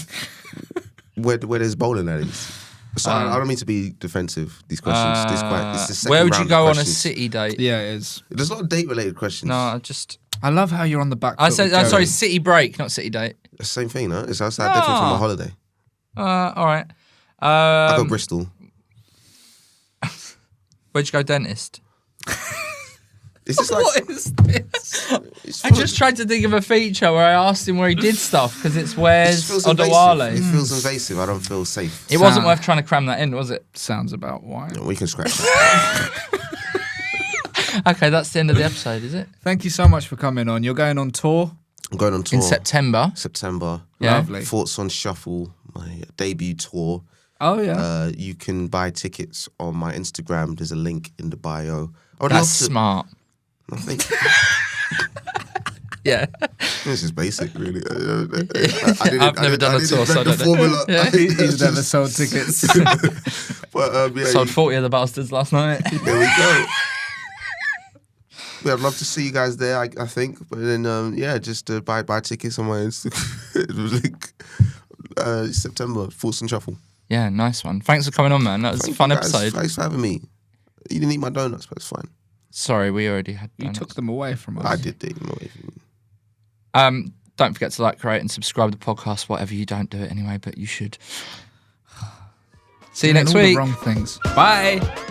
[SPEAKER 3] Where there's bowling alleys. So I don't mean to be defensive. These questions. It's the second
[SPEAKER 1] Where would
[SPEAKER 3] round
[SPEAKER 1] you
[SPEAKER 3] of
[SPEAKER 1] go on a
[SPEAKER 3] questions.
[SPEAKER 1] city date?
[SPEAKER 2] Yeah, it is.
[SPEAKER 3] There's a lot of date related questions.
[SPEAKER 1] No, I just.
[SPEAKER 2] I love how you're on the back.
[SPEAKER 1] I
[SPEAKER 2] foot
[SPEAKER 1] said,
[SPEAKER 2] with
[SPEAKER 1] sorry,
[SPEAKER 2] Joey.
[SPEAKER 1] city break, not city date.
[SPEAKER 3] It's the same thing, no? It's outside different from a holiday.
[SPEAKER 1] All right.
[SPEAKER 3] I go Bristol.
[SPEAKER 1] Where'd you go dentist?
[SPEAKER 3] It's just like
[SPEAKER 2] What is this?
[SPEAKER 3] it's
[SPEAKER 1] I
[SPEAKER 3] full
[SPEAKER 1] just
[SPEAKER 3] of-
[SPEAKER 1] tried to think of a feature where I asked him where he did stuff because it's
[SPEAKER 3] it
[SPEAKER 1] where's
[SPEAKER 3] just feels invasive. It
[SPEAKER 1] Odewale.
[SPEAKER 3] feels invasive. I don't feel safe.
[SPEAKER 1] It wasn't worth trying to cram that in, was it?
[SPEAKER 2] Sounds about why.
[SPEAKER 3] We can scratch that.
[SPEAKER 1] Okay, that's the end of the episode, is it?
[SPEAKER 2] Thank you so much for coming on. You're going on tour.
[SPEAKER 3] I'm going on tour
[SPEAKER 1] In September.
[SPEAKER 3] September.
[SPEAKER 1] Yeah.
[SPEAKER 2] Lovely.
[SPEAKER 3] Thoughts on Shuffle, my debut tour.
[SPEAKER 2] Oh yeah.
[SPEAKER 3] You can buy tickets on my Instagram. There's a link in the bio. I would
[SPEAKER 1] That's
[SPEAKER 3] love to.
[SPEAKER 1] smart.
[SPEAKER 3] I think
[SPEAKER 1] Yeah.
[SPEAKER 3] this is basic, really.
[SPEAKER 1] I've never done a tour, so I don't know.
[SPEAKER 3] formula.
[SPEAKER 1] Yeah.
[SPEAKER 2] He's never sold tickets.
[SPEAKER 3] But yeah,
[SPEAKER 1] Sold 40 of the bastards last night.
[SPEAKER 3] there we go. Yeah, I'd love to see you guys there. I think, but then yeah, just buy tickets on my Instagram. Link September. Thoughts and Shuffle.
[SPEAKER 1] Yeah, nice one. Thanks for coming on, man. That was a
[SPEAKER 3] Thank
[SPEAKER 1] fun
[SPEAKER 3] you guys.
[SPEAKER 1] episode.
[SPEAKER 3] Thanks for having me. You didn't eat my donuts, but it's fine.
[SPEAKER 1] Sorry, we already had
[SPEAKER 2] You
[SPEAKER 1] donuts.
[SPEAKER 2] took them away from us.
[SPEAKER 3] I did eat them away from you.
[SPEAKER 1] Don't forget to like, rate, and subscribe to the podcast. Whatever you don't do it anyway, but you should. See you
[SPEAKER 2] Doing
[SPEAKER 1] next
[SPEAKER 2] all the
[SPEAKER 1] week.
[SPEAKER 2] wrong things. Bye.